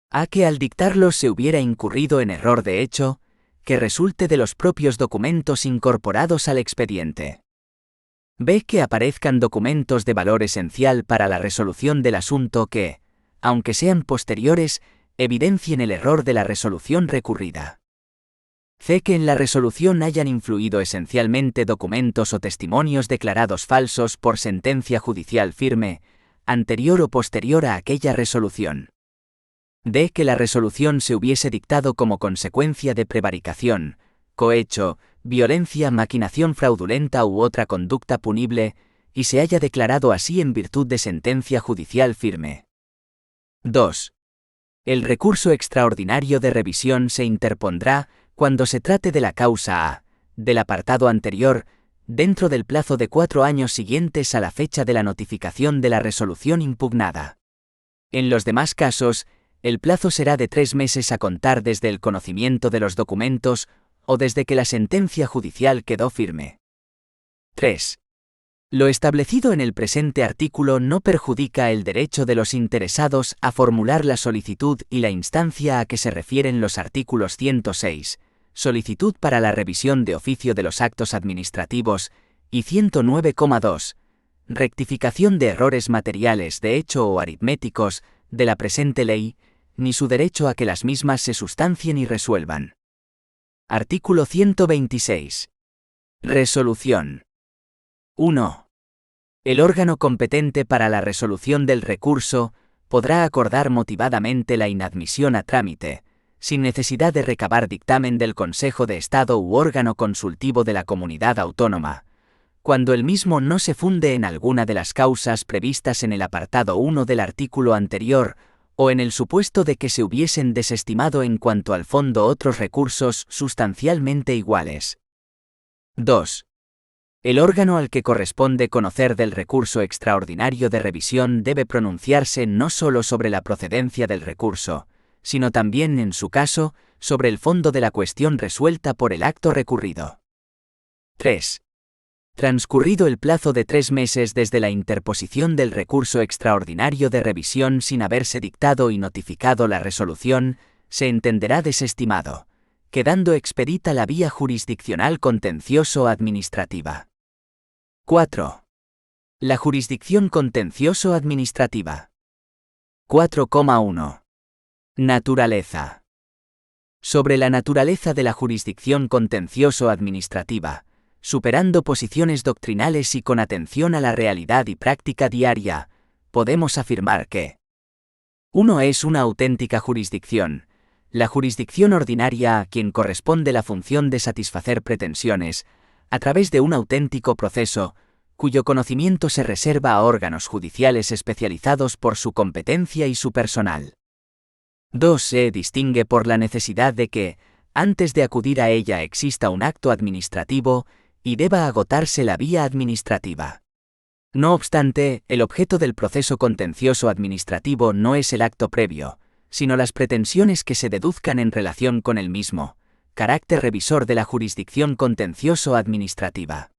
A. Que al dictarlos se hubiera incurrido en error de hecho, que resulte de los propios documentos incorporados al expediente. B. Que aparezcan documentos de valor esencial para la resolución del asunto que, aunque sean posteriores, evidencien el error de la resolución recurrida. C. Que en la resolución hayan influido esencialmente documentos o testimonios declarados falsos por sentencia judicial firme, anterior o posterior a aquella resolución. D. Que la resolución se hubiese dictado como consecuencia de prevaricación, cohecho, violencia, maquinación fraudulenta u otra conducta punible, y se haya declarado así en virtud de sentencia judicial firme. 2. El recurso extraordinario de revisión se interpondrá cuando se trate de la causa A, del apartado anterior, dentro del plazo de 4 años siguientes a la fecha de la notificación de la resolución impugnada. En los demás casos, el plazo será de 3 meses a contar desde el conocimiento de los documentos o desde que la sentencia judicial quedó firme. 3. Lo establecido en el presente artículo no perjudica el derecho de los interesados a formular la solicitud y la instancia a que se refieren los artículos 106, solicitud para la revisión de oficio de los actos administrativos, y 109,2, rectificación de errores materiales de hecho o aritméticos, de la presente ley, ni su derecho a que las mismas se sustancien y resuelvan. Artículo 126. Resolución. 1. El órgano competente para la resolución del recurso podrá acordar motivadamente la inadmisión a trámite, sin necesidad de recabar dictamen del Consejo de Estado u órgano consultivo de la comunidad autónoma, cuando el mismo no se funde en alguna de las causas previstas en el apartado 1 del artículo anterior, o en el supuesto de que se hubiesen desestimado en cuanto al fondo otros recursos sustancialmente iguales. 2. El órgano al que corresponde conocer del recurso extraordinario de revisión debe pronunciarse no solo sobre la procedencia del recurso, sino también, en su caso, sobre el fondo de la cuestión resuelta por el acto recurrido. 3. Transcurrido el plazo de 3 meses desde la interposición del recurso extraordinario de revisión sin haberse dictado y notificado la resolución, se entenderá desestimado, quedando expedita la vía jurisdiccional contencioso-administrativa. 4. La jurisdicción contencioso-administrativa. 4,1. Naturaleza. Sobre la naturaleza de la jurisdicción contencioso-administrativa, superando posiciones doctrinales y con atención a la realidad y práctica diaria, podemos afirmar que 1 es una auténtica jurisdicción, la jurisdicción ordinaria a quien corresponde la función de satisfacer pretensiones, a través de un auténtico proceso, cuyo conocimiento se reserva a órganos judiciales especializados por su competencia y su personal. 2 se distingue por la necesidad de que, antes de acudir a ella exista un acto administrativo y deba agotarse la vía administrativa. No obstante, el objeto del proceso contencioso administrativo no es el acto previo, sino las pretensiones que se deduzcan en relación con el mismo, carácter revisor de la jurisdicción contencioso administrativa.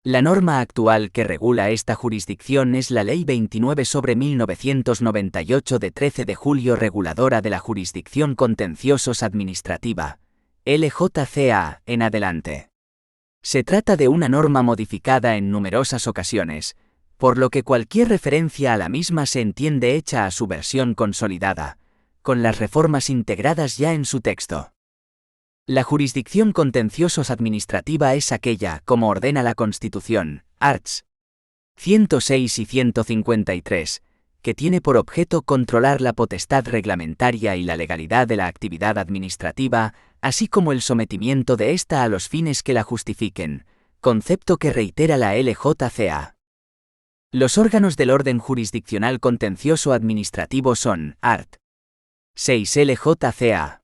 La norma actual que regula esta jurisdicción es la Ley 29/1998 de 13 de julio reguladora de la jurisdicción contenciosos administrativa, LJCA, en adelante. Se trata de una norma modificada en numerosas ocasiones, por lo que cualquier referencia a la misma se entiende hecha a su versión consolidada, con las reformas integradas ya en su texto. La jurisdicción contenciosos administrativa es aquella, como ordena la Constitución, arts. 106 y 153, que tiene por objeto controlar la potestad reglamentaria y la legalidad de la actividad administrativa, así como el sometimiento de ésta a los fines que la justifiquen, concepto que reitera la LJCA. Los órganos del orden jurisdiccional contencioso administrativo son, art. 6 LJCA.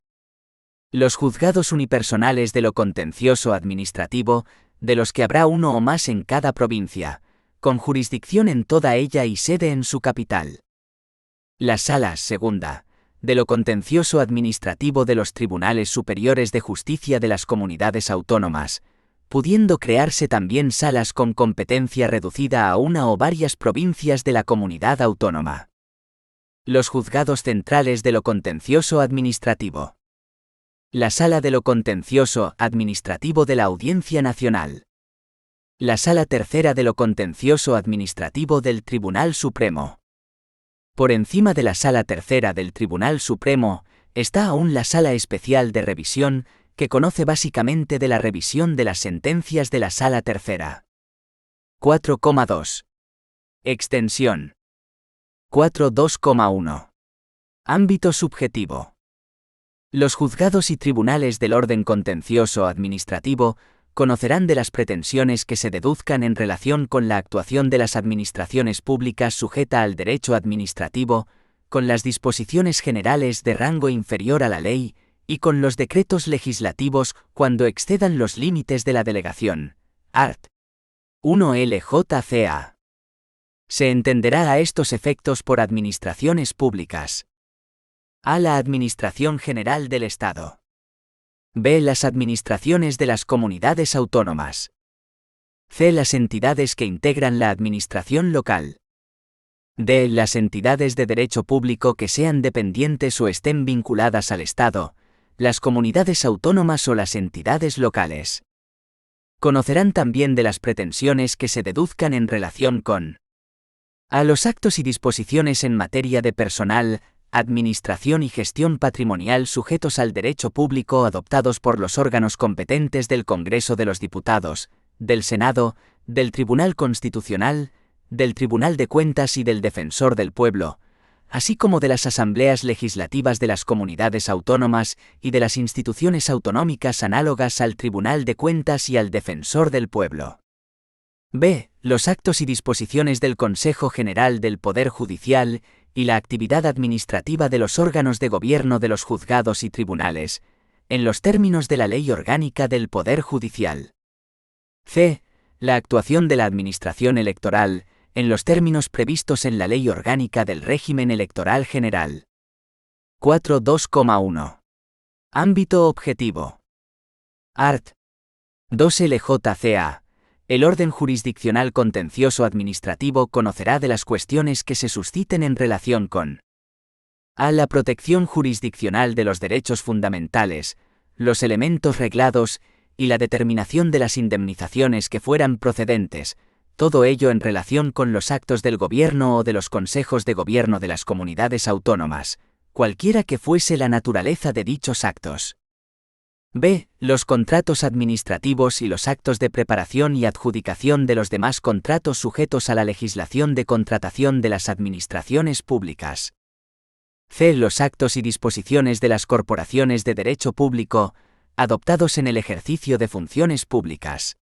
Los juzgados unipersonales de lo contencioso administrativo, de los que habrá uno o más en cada provincia, con jurisdicción en toda ella y sede en su capital. Las salas, segunda, de lo contencioso administrativo de los tribunales superiores de justicia de las comunidades autónomas, pudiendo crearse también salas con competencia reducida a una o varias provincias de la comunidad autónoma. Los juzgados centrales de lo contencioso administrativo. La Sala de lo Contencioso Administrativo de la Audiencia Nacional. La Sala Tercera de lo Contencioso Administrativo del Tribunal Supremo. Por encima de la Sala Tercera del Tribunal Supremo, está aún la Sala Especial de Revisión, que conoce básicamente de la revisión de las sentencias de la Sala Tercera. 4,2. Extensión. 4.2,1. Ámbito subjetivo. Los juzgados y tribunales del orden contencioso administrativo conocerán de las pretensiones que se deduzcan en relación con la actuación de las administraciones públicas sujeta al derecho administrativo, con las disposiciones generales de rango inferior a la ley y con los decretos legislativos cuando excedan los límites de la delegación. Art. 1 LJCA. Se entenderá a estos efectos por administraciones públicas. A. La Administración General del Estado. B. Las administraciones de las comunidades autónomas. C. Las entidades que integran la administración local. D. Las entidades de derecho público que sean dependientes o estén vinculadas al Estado, las comunidades autónomas o las entidades locales. Conocerán también de las pretensiones que se deduzcan en relación con a. Los actos y disposiciones en materia de personal, administración y gestión patrimonial sujetos al derecho público adoptados por los órganos competentes del Congreso de los Diputados, del Senado, del Tribunal Constitucional, del Tribunal de Cuentas y del Defensor del Pueblo, así como de las asambleas legislativas de las comunidades autónomas y de las instituciones autonómicas análogas al Tribunal de Cuentas y al Defensor del Pueblo. B. Los actos y disposiciones del Consejo General del Poder Judicial y la actividad administrativa de los órganos de gobierno de los juzgados y tribunales, en los términos de la Ley Orgánica del Poder Judicial. C. La actuación de la Administración Electoral, en los términos previstos en la Ley Orgánica del Régimen Electoral General. 4.2,1. Ámbito objetivo. Art. 2 LJCA. El orden jurisdiccional contencioso administrativo conocerá de las cuestiones que se susciten en relación con a. La protección jurisdiccional de los derechos fundamentales, los elementos reglados y la determinación de las indemnizaciones que fueran procedentes, todo ello en relación con los actos del gobierno o de los consejos de gobierno de las comunidades autónomas, cualquiera que fuese la naturaleza de dichos actos. B. Los contratos administrativos y los actos de preparación y adjudicación de los demás contratos sujetos a la legislación de contratación de las administraciones públicas. C. Los actos y disposiciones de las corporaciones de derecho público, adoptados en el ejercicio de funciones públicas.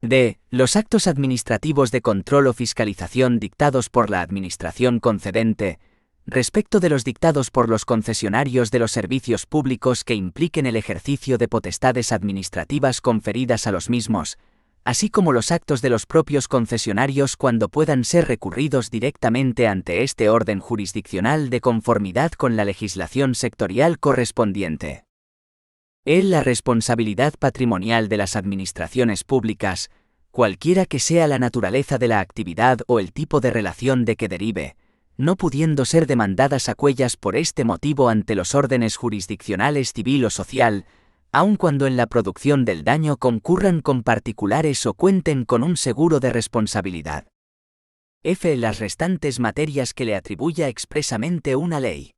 D. Los actos administrativos de control o fiscalización dictados por la administración concedente, respecto de los dictados por los concesionarios de los servicios públicos que impliquen el ejercicio de potestades administrativas conferidas a los mismos, así como los actos de los propios concesionarios cuando puedan ser recurridos directamente ante este orden jurisdiccional de conformidad con la legislación sectorial correspondiente. E. La responsabilidad patrimonial de las administraciones públicas, cualquiera que sea la naturaleza de la actividad o el tipo de relación de que derive, no pudiendo ser demandadas a cuellas por este motivo ante los órdenes jurisdiccionales civil o social, aun cuando en la producción del daño concurran con particulares o cuenten con un seguro de responsabilidad. F. Las restantes materias que le atribuya expresamente una ley.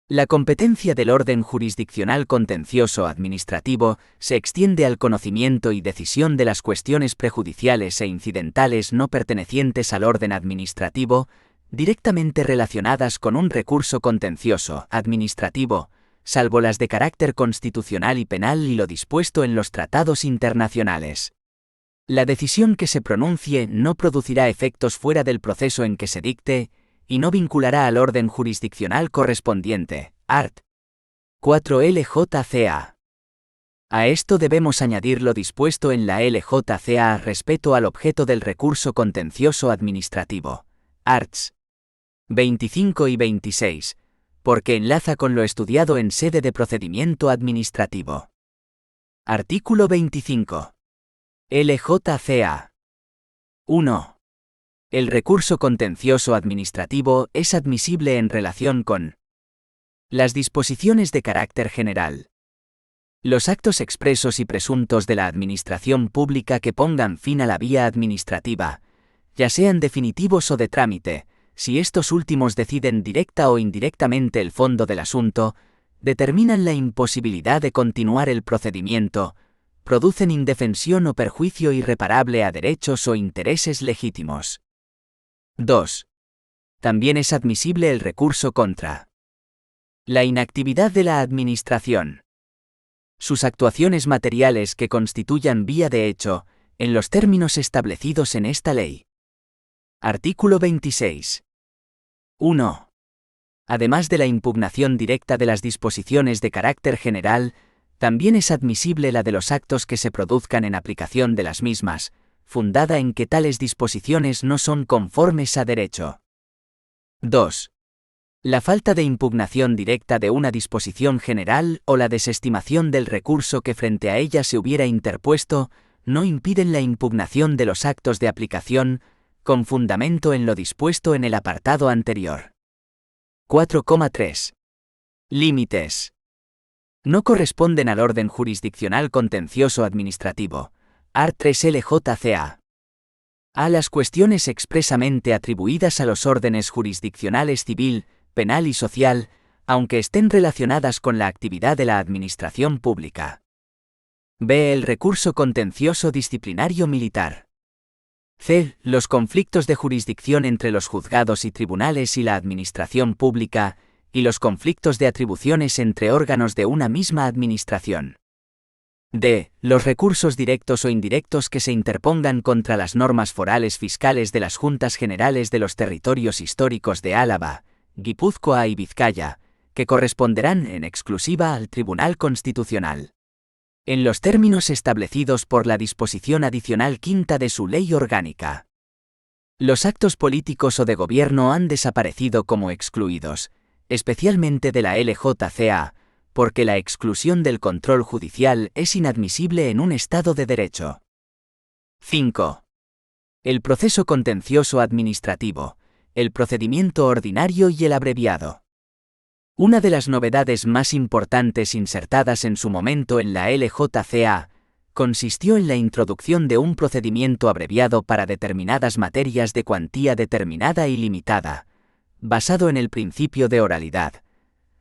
La competencia del orden jurisdiccional contencioso administrativo se extiende al conocimiento y decisión de las cuestiones prejudiciales e incidentales no pertenecientes al orden administrativo, directamente relacionadas con un recurso contencioso administrativo, salvo las de carácter constitucional y penal y lo dispuesto en los tratados internacionales. La decisión que se pronuncie no producirá efectos fuera del proceso en que se dicte, y no vinculará al orden jurisdiccional correspondiente, art. 4 LJCA. A esto debemos añadir lo dispuesto en la LJCA respecto al objeto del recurso contencioso administrativo, arts. 25 y 26, porque enlaza con lo estudiado en sede de procedimiento administrativo. Artículo 25. LJCA. 1. El recurso contencioso administrativo es admisible en relación con las disposiciones de carácter general, los actos expresos y presuntos de la administración pública que pongan fin a la vía administrativa, ya sean definitivos o de trámite, si estos últimos deciden directa o indirectamente el fondo del asunto, determinan la imposibilidad de continuar el procedimiento, producen indefensión o perjuicio irreparable a derechos o intereses legítimos. 2. También es admisible el recurso contra la inactividad de la Administración. Sus actuaciones materiales que constituyan vía de hecho, en los términos establecidos en esta ley. Artículo 26. 1. Además de la impugnación directa de las disposiciones de carácter general, también es admisible la de los actos que se produzcan en aplicación de las mismas, fundada en que tales disposiciones no son conformes a derecho. 2. La falta de impugnación directa de una disposición general o la desestimación del recurso que frente a ella se hubiera interpuesto, no impiden la impugnación de los actos de aplicación, con fundamento en lo dispuesto en el apartado anterior. 4,3. Límites. No corresponden al orden jurisdiccional contencioso administrativo, art. 3 LJCA. A las cuestiones expresamente atribuidas a los órdenes jurisdiccionales civil, penal y social, aunque estén relacionadas con la actividad de la administración pública. B. El recurso contencioso disciplinario militar. C. Los conflictos de jurisdicción entre los juzgados y tribunales y la administración pública, y los conflictos de atribuciones entre órganos de una misma administración. D. Los recursos directos o indirectos que se interpongan contra las normas forales fiscales de las Juntas Generales de los territorios históricos de Álava, Guipúzcoa y Vizcaya, que corresponderán en exclusiva al Tribunal Constitucional, en los términos establecidos por la disposición adicional quinta de su ley orgánica. Los actos políticos o de gobierno han desaparecido como excluidos, especialmente de la LJCA, porque la exclusión del control judicial es inadmisible en un Estado de Derecho. 5. El proceso contencioso administrativo, el procedimiento ordinario y el abreviado. Una de las novedades más importantes insertadas en su momento en la LJCA consistió en la introducción de un procedimiento abreviado para determinadas materias de cuantía determinada y limitada, basado en el principio de oralidad,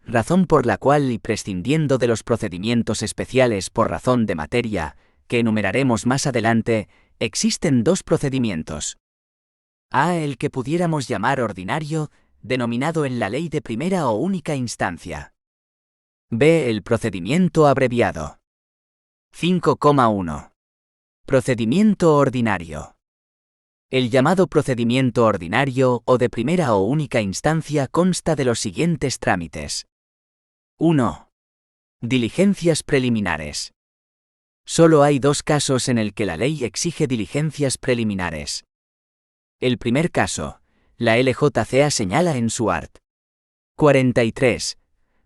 razón por la cual, y prescindiendo de los procedimientos especiales por razón de materia, que enumeraremos más adelante, existen dos procedimientos. A. El que pudiéramos llamar ordinario, denominado en la ley de primera o única instancia. B. El procedimiento abreviado. 5,1. Procedimiento ordinario. El llamado procedimiento ordinario o de primera o única instancia consta de los siguientes trámites. 1. Diligencias preliminares. Solo hay dos casos en el que la ley exige diligencias preliminares. El primer caso, la LJCA señala en su art. 43,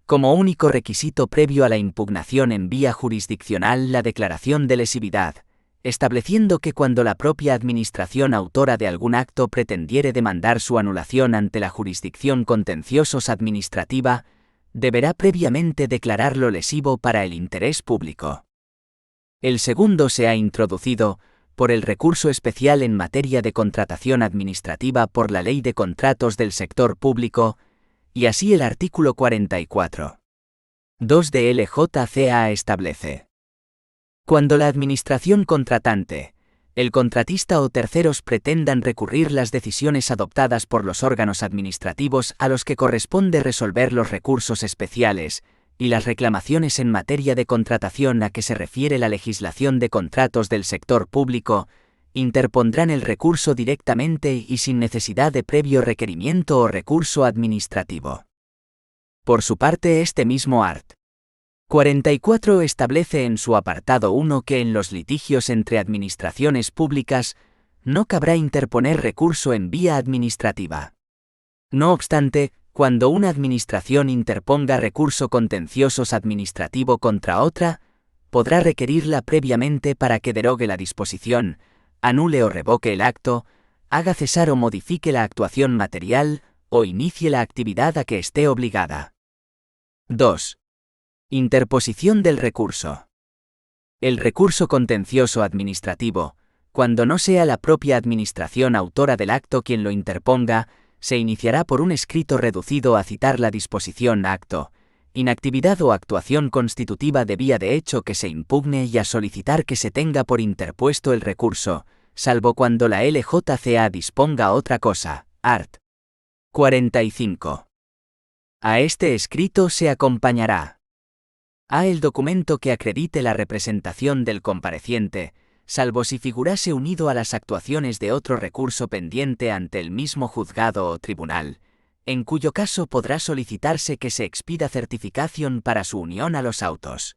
como único requisito previo a la impugnación en vía jurisdiccional la declaración de lesividad, estableciendo que cuando la propia administración autora de algún acto pretendiere demandar su anulación ante la jurisdicción contenciosos administrativa, deberá previamente declararlo lesivo para el interés público. El segundo se ha introducido, por el recurso especial en materia de contratación administrativa por la Ley de Contratos del Sector Público, y así el artículo 44. 2 de LJCA establece. Cuando la administración contratante, el contratista o terceros pretendan recurrir las decisiones adoptadas por los órganos administrativos a los que corresponde resolver los recursos especiales, y las reclamaciones en materia de contratación a que se refiere la legislación de contratos del sector público, interpondrán el recurso directamente y sin necesidad de previo requerimiento o recurso administrativo. Por su parte, este mismo art. 44 establece en su apartado 1 que en los litigios entre administraciones públicas no cabrá interponer recurso en vía administrativa. No obstante, cuando una administración interponga recurso contenciosos administrativo contra otra, podrá requerirla previamente para que derogue la disposición, anule o revoque el acto, haga cesar o modifique la actuación material, o inicie la actividad a que esté obligada. 2. Interposición del recurso. El recurso contencioso administrativo, cuando no sea la propia administración autora del acto quien lo interponga, se iniciará por un escrito reducido a citar la disposición acto, inactividad o actuación constitutiva de vía de hecho que se impugne y a solicitar que se tenga por interpuesto el recurso, salvo cuando la LJCA disponga otra cosa. Art. 45. A este escrito se acompañará a. El documento que acredite la representación del compareciente, salvo si figurase unido a las actuaciones de otro recurso pendiente ante el mismo juzgado o tribunal, en cuyo caso podrá solicitarse que se expida certificación para su unión a los autos.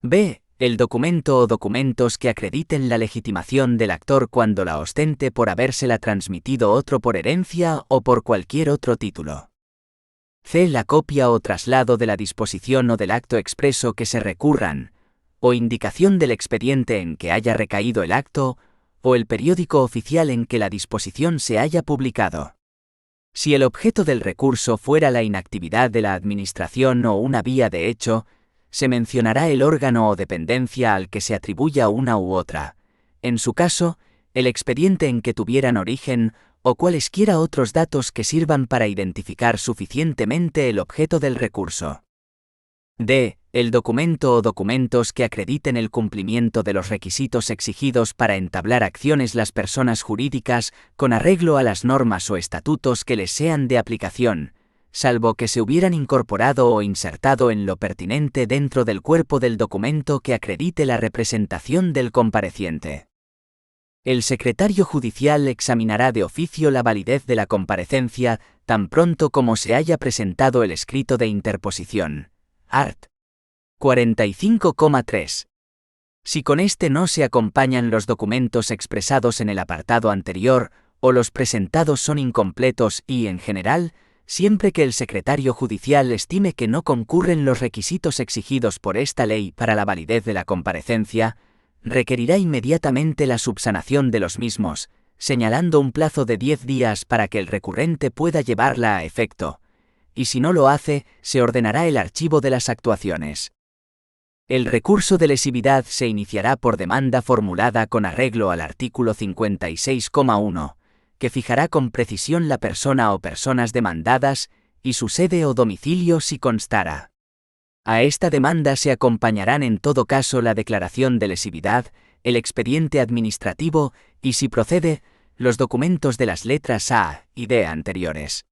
B. El documento o documentos que acrediten la legitimación del actor cuando la ostente por habérsela transmitido otro por herencia o por cualquier otro título. C. La copia o traslado de la disposición o del acto expreso que se recurran, o indicación del expediente en que haya recaído el acto, o el periódico oficial en que la disposición se haya publicado. Si el objeto del recurso fuera la inactividad de la administración o una vía de hecho, se mencionará el órgano o dependencia al que se atribuya una u otra, en su caso, el expediente en que tuvieran origen, o cualesquiera otros datos que sirvan para identificar suficientemente el objeto del recurso. D. El documento o documentos que acrediten el cumplimiento de los requisitos exigidos para entablar acciones las personas jurídicas con arreglo a las normas o estatutos que les sean de aplicación, salvo que se hubieran incorporado o insertado en lo pertinente dentro del cuerpo del documento que acredite la representación del compareciente. El secretario judicial examinará de oficio la validez de la comparecencia tan pronto como se haya presentado el escrito de interposición. Art. 45,3. Si con este no se acompañan los documentos expresados en el apartado anterior, o los presentados son incompletos y, en general, siempre que el secretario judicial estime que no concurren los requisitos exigidos por esta ley para la validez de la comparecencia, requerirá inmediatamente la subsanación de los mismos, señalando un plazo de 10 días para que el recurrente pueda llevarla a efecto, y si no lo hace, se ordenará el archivo de las actuaciones. El recurso de lesividad se iniciará por demanda formulada con arreglo al artículo 56,1, que fijará con precisión la persona o personas demandadas, y su sede o domicilio si constara. A esta demanda se acompañarán en todo caso la declaración de lesividad, el expediente administrativo y, si procede, los documentos de las letras A y D anteriores.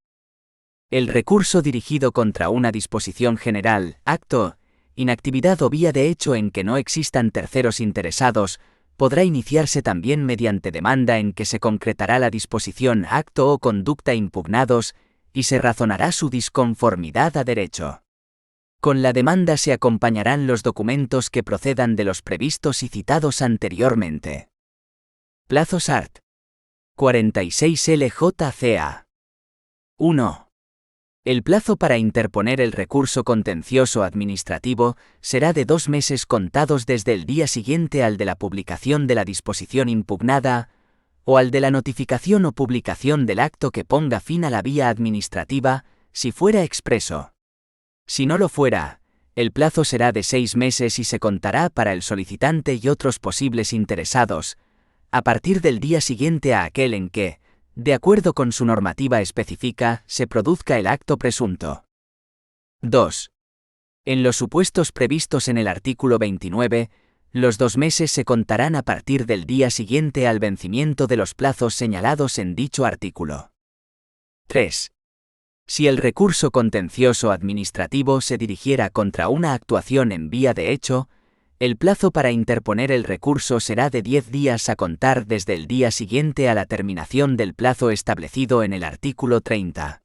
El recurso dirigido contra una disposición general, acto, inactividad o vía de hecho en que no existan terceros interesados, podrá iniciarse también mediante demanda en que se concretará la disposición, acto o conducta impugnados y se razonará su disconformidad a derecho. Con la demanda se acompañarán los documentos que procedan de los previstos y citados anteriormente. Plazos art. 46 LJCA. 1. El plazo para interponer el recurso contencioso administrativo será de 2 meses contados desde el día siguiente al de la publicación de la disposición impugnada, o al de la notificación o publicación del acto que ponga fin a la vía administrativa, si fuera expreso. Si no lo fuera, el plazo será de 6 meses y se contará para el solicitante y otros posibles interesados, a partir del día siguiente a aquel en que, de acuerdo con su normativa específica, se produzca el acto presunto. 2. En los supuestos previstos en el artículo 29, los 2 meses se contarán a partir del día siguiente al vencimiento de los plazos señalados en dicho artículo. 3. Si el recurso contencioso administrativo se dirigiera contra una actuación en vía de hecho, el plazo para interponer el recurso será de 10 días a contar desde el día siguiente a la terminación del plazo establecido en el artículo 30.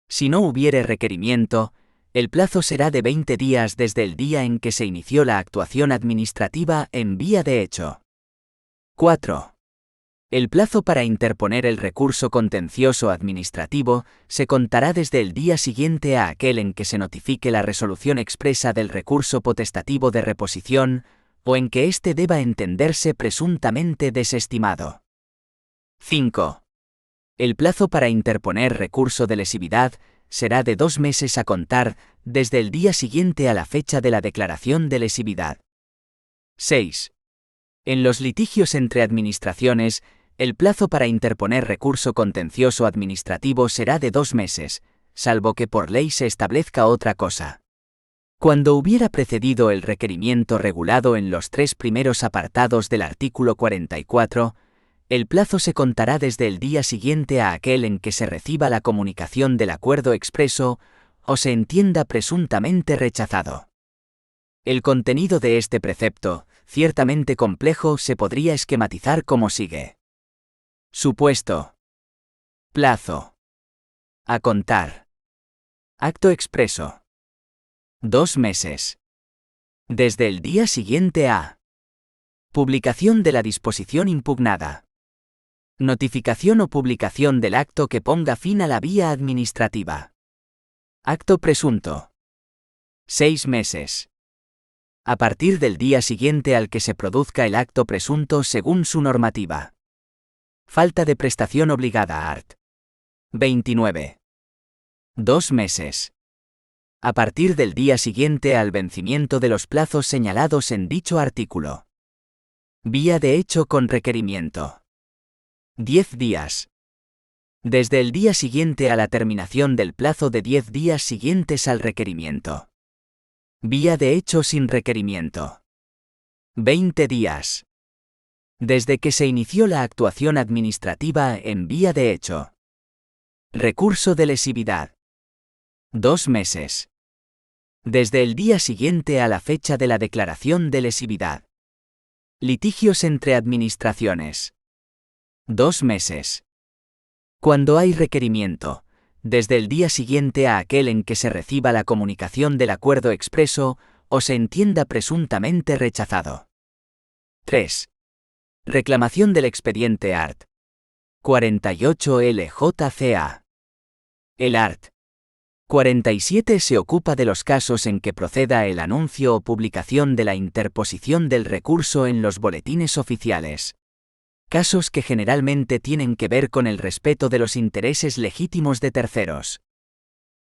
Si no hubiere requerimiento, el plazo será de 20 días desde el día en que se inició la actuación administrativa en vía de hecho. 4. El plazo para interponer el recurso contencioso administrativo se contará desde el día siguiente a aquel en que se notifique la resolución expresa del recurso potestativo de reposición, o en que éste deba entenderse presuntamente desestimado. 5. El plazo para interponer recurso de lesividad será de 2 meses a contar desde el día siguiente a la fecha de la declaración de lesividad. 6. En los litigios entre administraciones, el plazo para interponer recurso contencioso administrativo será de 2 meses, salvo que por ley se establezca otra cosa. Cuando hubiera precedido el requerimiento regulado en los 3 primeros apartados del artículo 44, el plazo se contará desde el día siguiente a aquel en que se reciba la comunicación del acuerdo expreso o se entienda presuntamente rechazado. El contenido de este precepto, ciertamente complejo, se podría esquematizar como sigue. Supuesto. Plazo. A contar. Acto expreso. 2 meses. Desde el día siguiente a. Publicación de la disposición impugnada. Notificación o publicación del acto que ponga fin a la vía administrativa. Acto presunto. 6 meses. A partir del día siguiente al que se produzca el acto presunto según su normativa. Falta de prestación obligada art. 29. 2 meses. A partir del día siguiente al vencimiento de los plazos señalados en dicho artículo. Vía de hecho con requerimiento. 10 días. Desde el día siguiente a la terminación del plazo de 10 días siguientes al requerimiento. Vía de hecho sin requerimiento. 20 días. Desde que se inició la actuación administrativa en vía de hecho. Recurso de lesividad. 2 meses. Desde el día siguiente a la fecha de la declaración de lesividad. Litigios entre administraciones. 2 meses. Cuando hay requerimiento, desde el día siguiente a aquel en que se reciba la comunicación del acuerdo expreso o se entienda presuntamente rechazado. 3. Reclamación del expediente art. 48 LJCA. El art. 47 se ocupa de los casos en que proceda el anuncio o publicación de la interposición del recurso en los boletines oficiales. Casos que generalmente tienen que ver con el respeto de los intereses legítimos de terceros.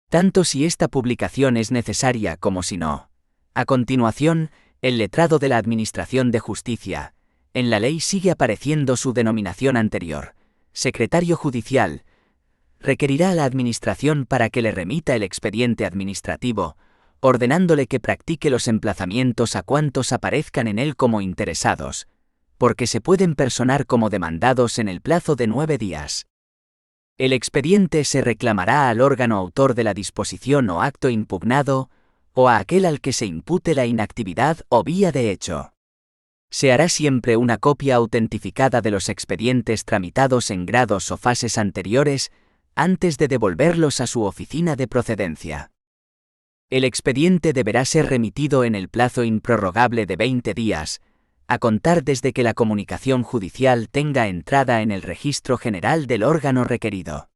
Tanto si esta publicación es necesaria como si no. A continuación, el letrado de la Administración de Justicia. En la ley sigue apareciendo su denominación anterior, secretario judicial, requerirá a la Administración para que le remita el expediente administrativo, ordenándole que practique los emplazamientos a cuantos aparezcan en él como interesados, porque se pueden personar como demandados en el plazo de 9 días. El expediente se reclamará al órgano autor de la disposición o acto impugnado, o a aquel al que se impute la inactividad o vía de hecho. Se hará siempre una copia autentificada de los expedientes tramitados en grados o fases anteriores, antes de devolverlos a su oficina de procedencia. El expediente deberá ser remitido en el plazo improrrogable de 20 días, a contar desde que la comunicación judicial tenga entrada en el registro general del órgano requerido.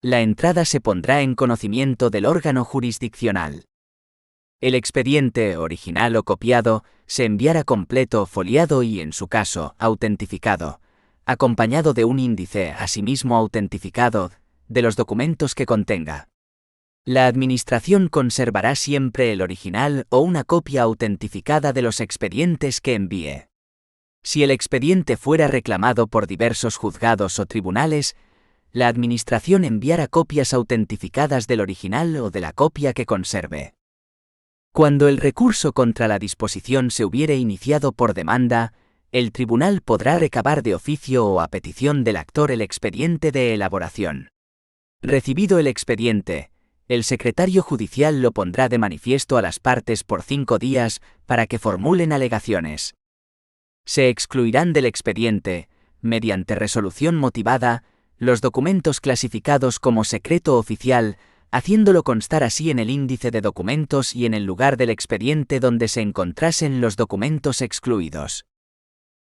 La entrada se pondrá en conocimiento del órgano jurisdiccional. El expediente, original o copiado, se enviará completo, foliado y, en su caso, autentificado, acompañado de un índice, asimismo autentificado, de los documentos que contenga. La Administración conservará siempre el original o una copia autentificada de los expedientes que envíe. Si el expediente fuera reclamado por diversos juzgados o tribunales, la Administración enviará copias autentificadas del original o de la copia que conserve. Cuando el recurso contra la disposición se hubiere iniciado por demanda, el tribunal podrá recabar de oficio o a petición del actor el expediente de elaboración. Recibido el expediente, el secretario judicial lo pondrá de manifiesto a las partes por 5 días para que formulen alegaciones. Se excluirán del expediente, mediante resolución motivada, los documentos clasificados como secreto oficial, haciéndolo constar así en el índice de documentos y en el lugar del expediente donde se encontrasen los documentos excluidos.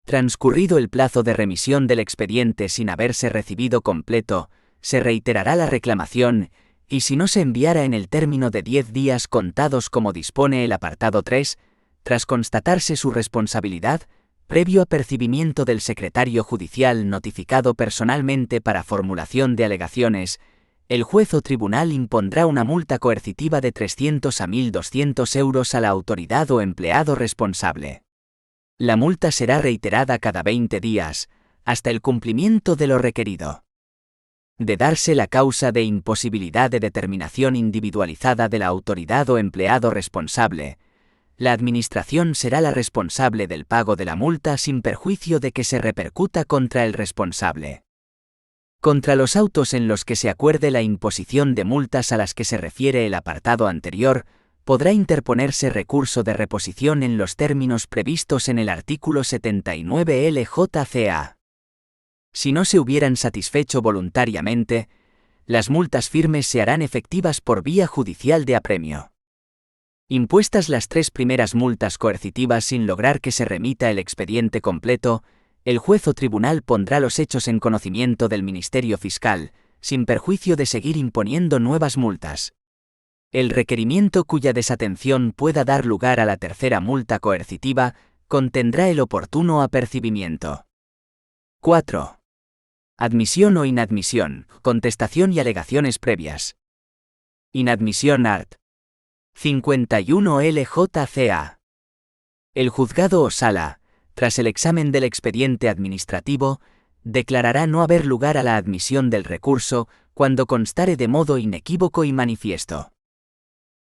Transcurrido el plazo de remisión del expediente sin haberse recibido completo, se reiterará la reclamación, y si no se enviara en el término de 10 días contados como dispone el apartado 3, tras constatarse su responsabilidad, previo apercibimiento del secretario judicial notificado personalmente para formulación de alegaciones, el juez o tribunal impondrá una multa coercitiva de 300 a 1.200 euros a la autoridad o empleado responsable. La multa será reiterada cada 20 días, hasta el cumplimiento de lo requerido. De darse la causa de imposibilidad de determinación individualizada de la autoridad o empleado responsable, la Administración será la responsable del pago de la multa sin perjuicio de que se repercuta contra el responsable. Contra los autos en los que se acuerde la imposición de multas a las que se refiere el apartado anterior, podrá interponerse recurso de reposición en los términos previstos en el artículo 79 LJCA. Si no se hubieran satisfecho voluntariamente, las multas firmes se harán efectivas por vía judicial de apremio. Impuestas las 3 primeras multas coercitivas sin lograr que se remita el expediente completo, el juez o tribunal pondrá los hechos en conocimiento del Ministerio Fiscal, sin perjuicio de seguir imponiendo nuevas multas. El requerimiento cuya desatención pueda dar lugar a la tercera multa coercitiva contendrá el oportuno apercibimiento. 4. Admisión o inadmisión, contestación y alegaciones previas. Inadmisión art. 51 LJCA. El juzgado o sala, tras el examen del expediente administrativo, declarará no haber lugar a la admisión del recurso cuando constare de modo inequívoco y manifiesto: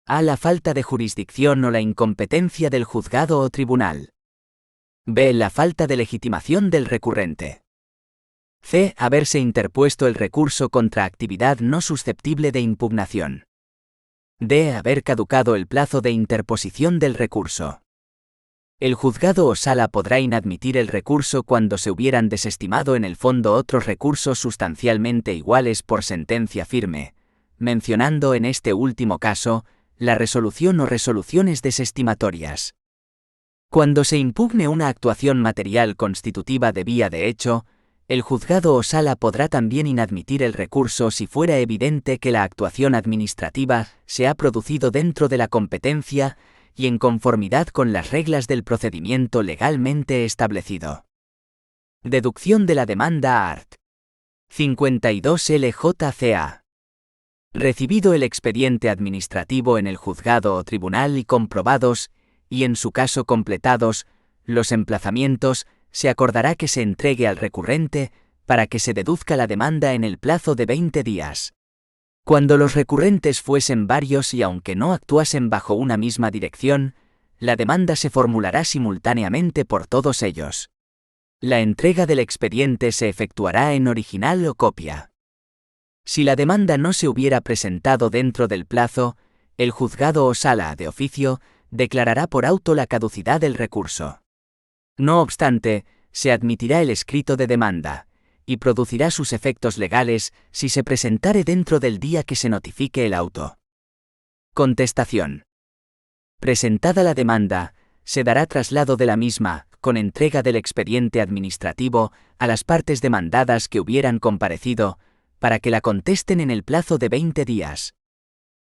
a. La falta de jurisdicción o la incompetencia del juzgado o tribunal. b. La falta de legitimación del recurrente. c. Haberse interpuesto el recurso contra actividad no susceptible de impugnación. d. Haber caducado el plazo de interposición del recurso. El juzgado o sala podrá inadmitir el recurso cuando se hubieran desestimado en el fondo otros recursos sustancialmente iguales por sentencia firme, mencionando en este último caso la resolución o resoluciones desestimatorias. Cuando se impugne una actuación material constitutiva de vía de hecho, el juzgado o sala podrá también inadmitir el recurso si fuera evidente que la actuación administrativa se ha producido dentro de la competencia y en conformidad con las reglas del procedimiento legalmente establecido. Deducción de la demanda art. 52 LJCA. Recibido el expediente administrativo en el juzgado o tribunal y comprobados, y en su caso completados, los emplazamientos, se acordará que se entregue al recurrente, para que se deduzca la demanda en el plazo de 20 días. Cuando los recurrentes fuesen varios y aunque no actuasen bajo una misma dirección, la demanda se formulará simultáneamente por todos ellos. La entrega del expediente se efectuará en original o copia. Si la demanda no se hubiera presentado dentro del plazo, el juzgado o sala de oficio declarará por auto la caducidad del recurso. No obstante, se admitirá el escrito de demanda, y producirá sus efectos legales si se presentare dentro del día que se notifique el auto. Contestación. Presentada la demanda, se dará traslado de la misma, con entrega del expediente administrativo, a las partes demandadas que hubieran comparecido, para que la contesten en el plazo de 20 días.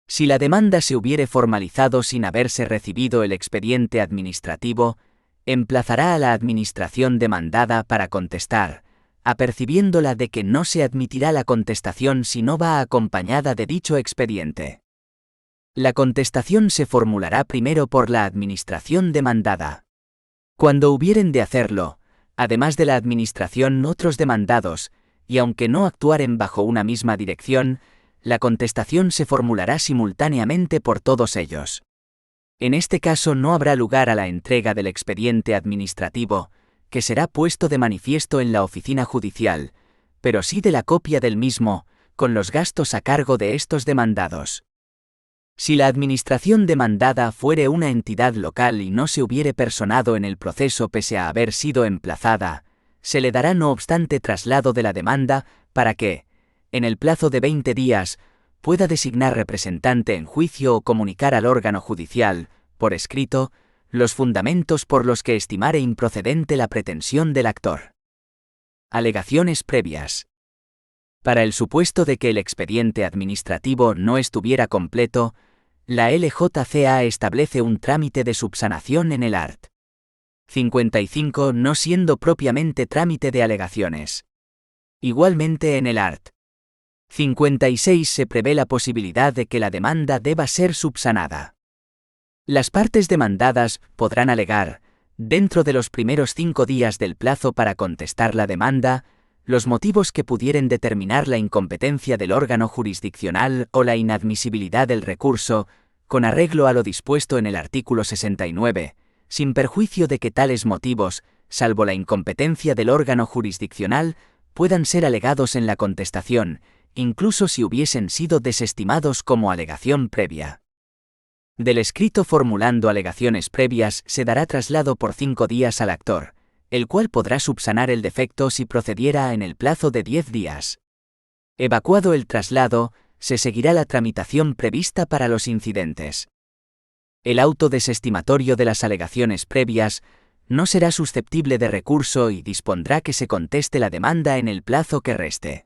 Si la demanda se hubiere formalizado sin haberse recibido el expediente administrativo, emplazará a la administración demandada para contestar, apercibiéndola de que no se admitirá la contestación si no va acompañada de dicho expediente. La contestación se formulará primero por la administración demandada. Cuando hubieren de hacerlo, además de la administración otros demandados, y aunque no actuaren bajo una misma dirección, la contestación se formulará simultáneamente por todos ellos. En este caso no habrá lugar a la entrega del expediente administrativo, que será puesto de manifiesto en la oficina judicial, pero sí de la copia del mismo, con los gastos a cargo de estos demandados. Si la administración demandada fuere una entidad local y no se hubiere personado en el proceso pese a haber sido emplazada, se le dará no obstante traslado de la demanda para que, en el plazo de 20 días, pueda designar representante en juicio o comunicar al órgano judicial, por escrito, los fundamentos por los que estimare improcedente la pretensión del actor. Alegaciones previas. Para el supuesto de que el expediente administrativo no estuviera completo, la LJCA establece un trámite de subsanación en el art. 55 no siendo propiamente trámite de alegaciones. Igualmente en el art. 56 se prevé la posibilidad de que la demanda deba ser subsanada. Las partes demandadas podrán alegar, dentro de los primeros 5 días del plazo para contestar la demanda, los motivos que pudieren determinar la incompetencia del órgano jurisdiccional o la inadmisibilidad del recurso, con arreglo a lo dispuesto en el artículo 69, sin perjuicio de que tales motivos, salvo la incompetencia del órgano jurisdiccional, puedan ser alegados en la contestación, incluso si hubiesen sido desestimados como alegación previa. Del escrito formulando alegaciones previas se dará traslado por 5 días al actor, el cual podrá subsanar el defecto si procediera en el plazo de 10 días. Evacuado el traslado, se seguirá la tramitación prevista para los incidentes. El auto desestimatorio de las alegaciones previas no será susceptible de recurso y dispondrá que se conteste la demanda en el plazo que reste.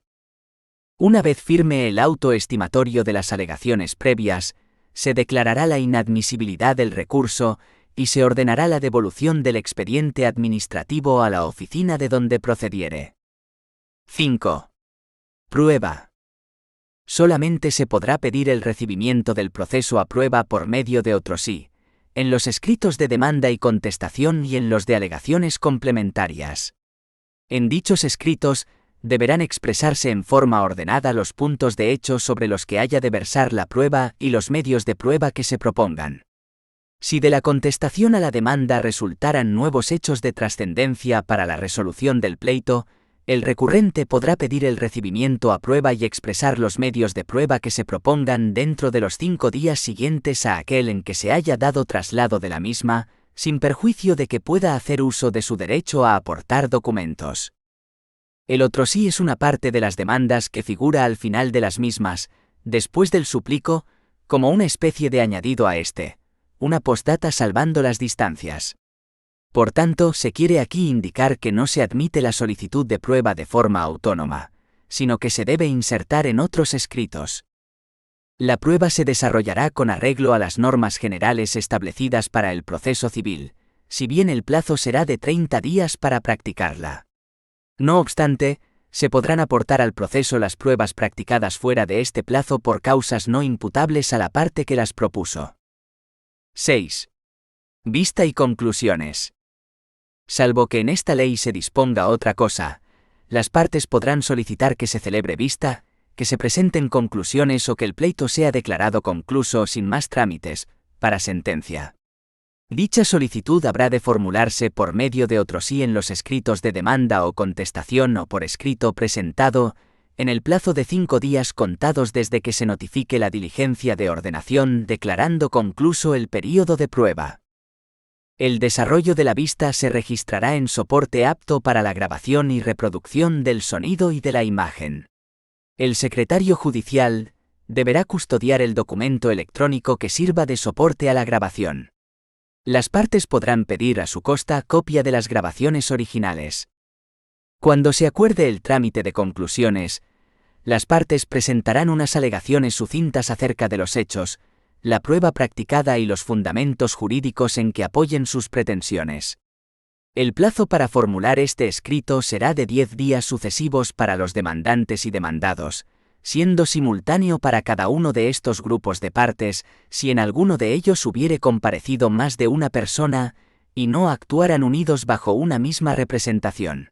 Una vez firme el auto estimatorio de las alegaciones previas, se declarará la inadmisibilidad del recurso y se ordenará la devolución del expediente administrativo a la oficina de donde procediere. 5. Prueba. Solamente se podrá pedir el recibimiento del proceso a prueba por medio de otro sí, en los escritos de demanda y contestación y en los de alegaciones complementarias. En dichos escritos, deberán expresarse en forma ordenada los puntos de hecho sobre los que haya de versar la prueba y los medios de prueba que se propongan. Si de la contestación a la demanda resultaran nuevos hechos de trascendencia para la resolución del pleito, el recurrente podrá pedir el recibimiento a prueba y expresar los medios de prueba que se propongan dentro de los 5 días siguientes a aquel en que se haya dado traslado de la misma, sin perjuicio de que pueda hacer uso de su derecho a aportar documentos. El otro sí es una parte de las demandas que figura al final de las mismas, después del suplico, como una especie de añadido a este, una postdata salvando las distancias. Por tanto, se quiere aquí indicar que no se admite la solicitud de prueba de forma autónoma, sino que se debe insertar en otros escritos. La prueba se desarrollará con arreglo a las normas generales establecidas para el proceso civil, si bien el plazo será de 30 días para practicarla. No obstante, se podrán aportar al proceso las pruebas practicadas fuera de este plazo por causas no imputables a la parte que las propuso. 6. Vista y conclusiones. Salvo que en esta ley se disponga otra cosa, Las partes podrán solicitar que se celebre vista, que se presenten conclusiones o que el pleito sea declarado concluso sin más trámites, para sentencia. Dicha solicitud habrá de formularse por medio de otro sí en los escritos de demanda o contestación o por escrito presentado, en el plazo de 5 días contados desde que se notifique la diligencia de ordenación declarando concluso el período de prueba. El desarrollo de la vista se registrará en soporte apto para la grabación y reproducción del sonido y de la imagen. El secretario judicial deberá custodiar el documento electrónico que sirva de soporte a la grabación. Las partes podrán pedir a su costa copia de las grabaciones originales. Cuando se acuerde el trámite de conclusiones, las partes presentarán unas alegaciones sucintas acerca de los hechos, la prueba practicada y los fundamentos jurídicos en que apoyen sus pretensiones. El plazo para formular este escrito será de 10 días sucesivos para los demandantes y demandados, siendo simultáneo para cada uno de estos grupos de partes si en alguno de ellos hubiere comparecido más de una persona y no actuaran unidos bajo una misma representación.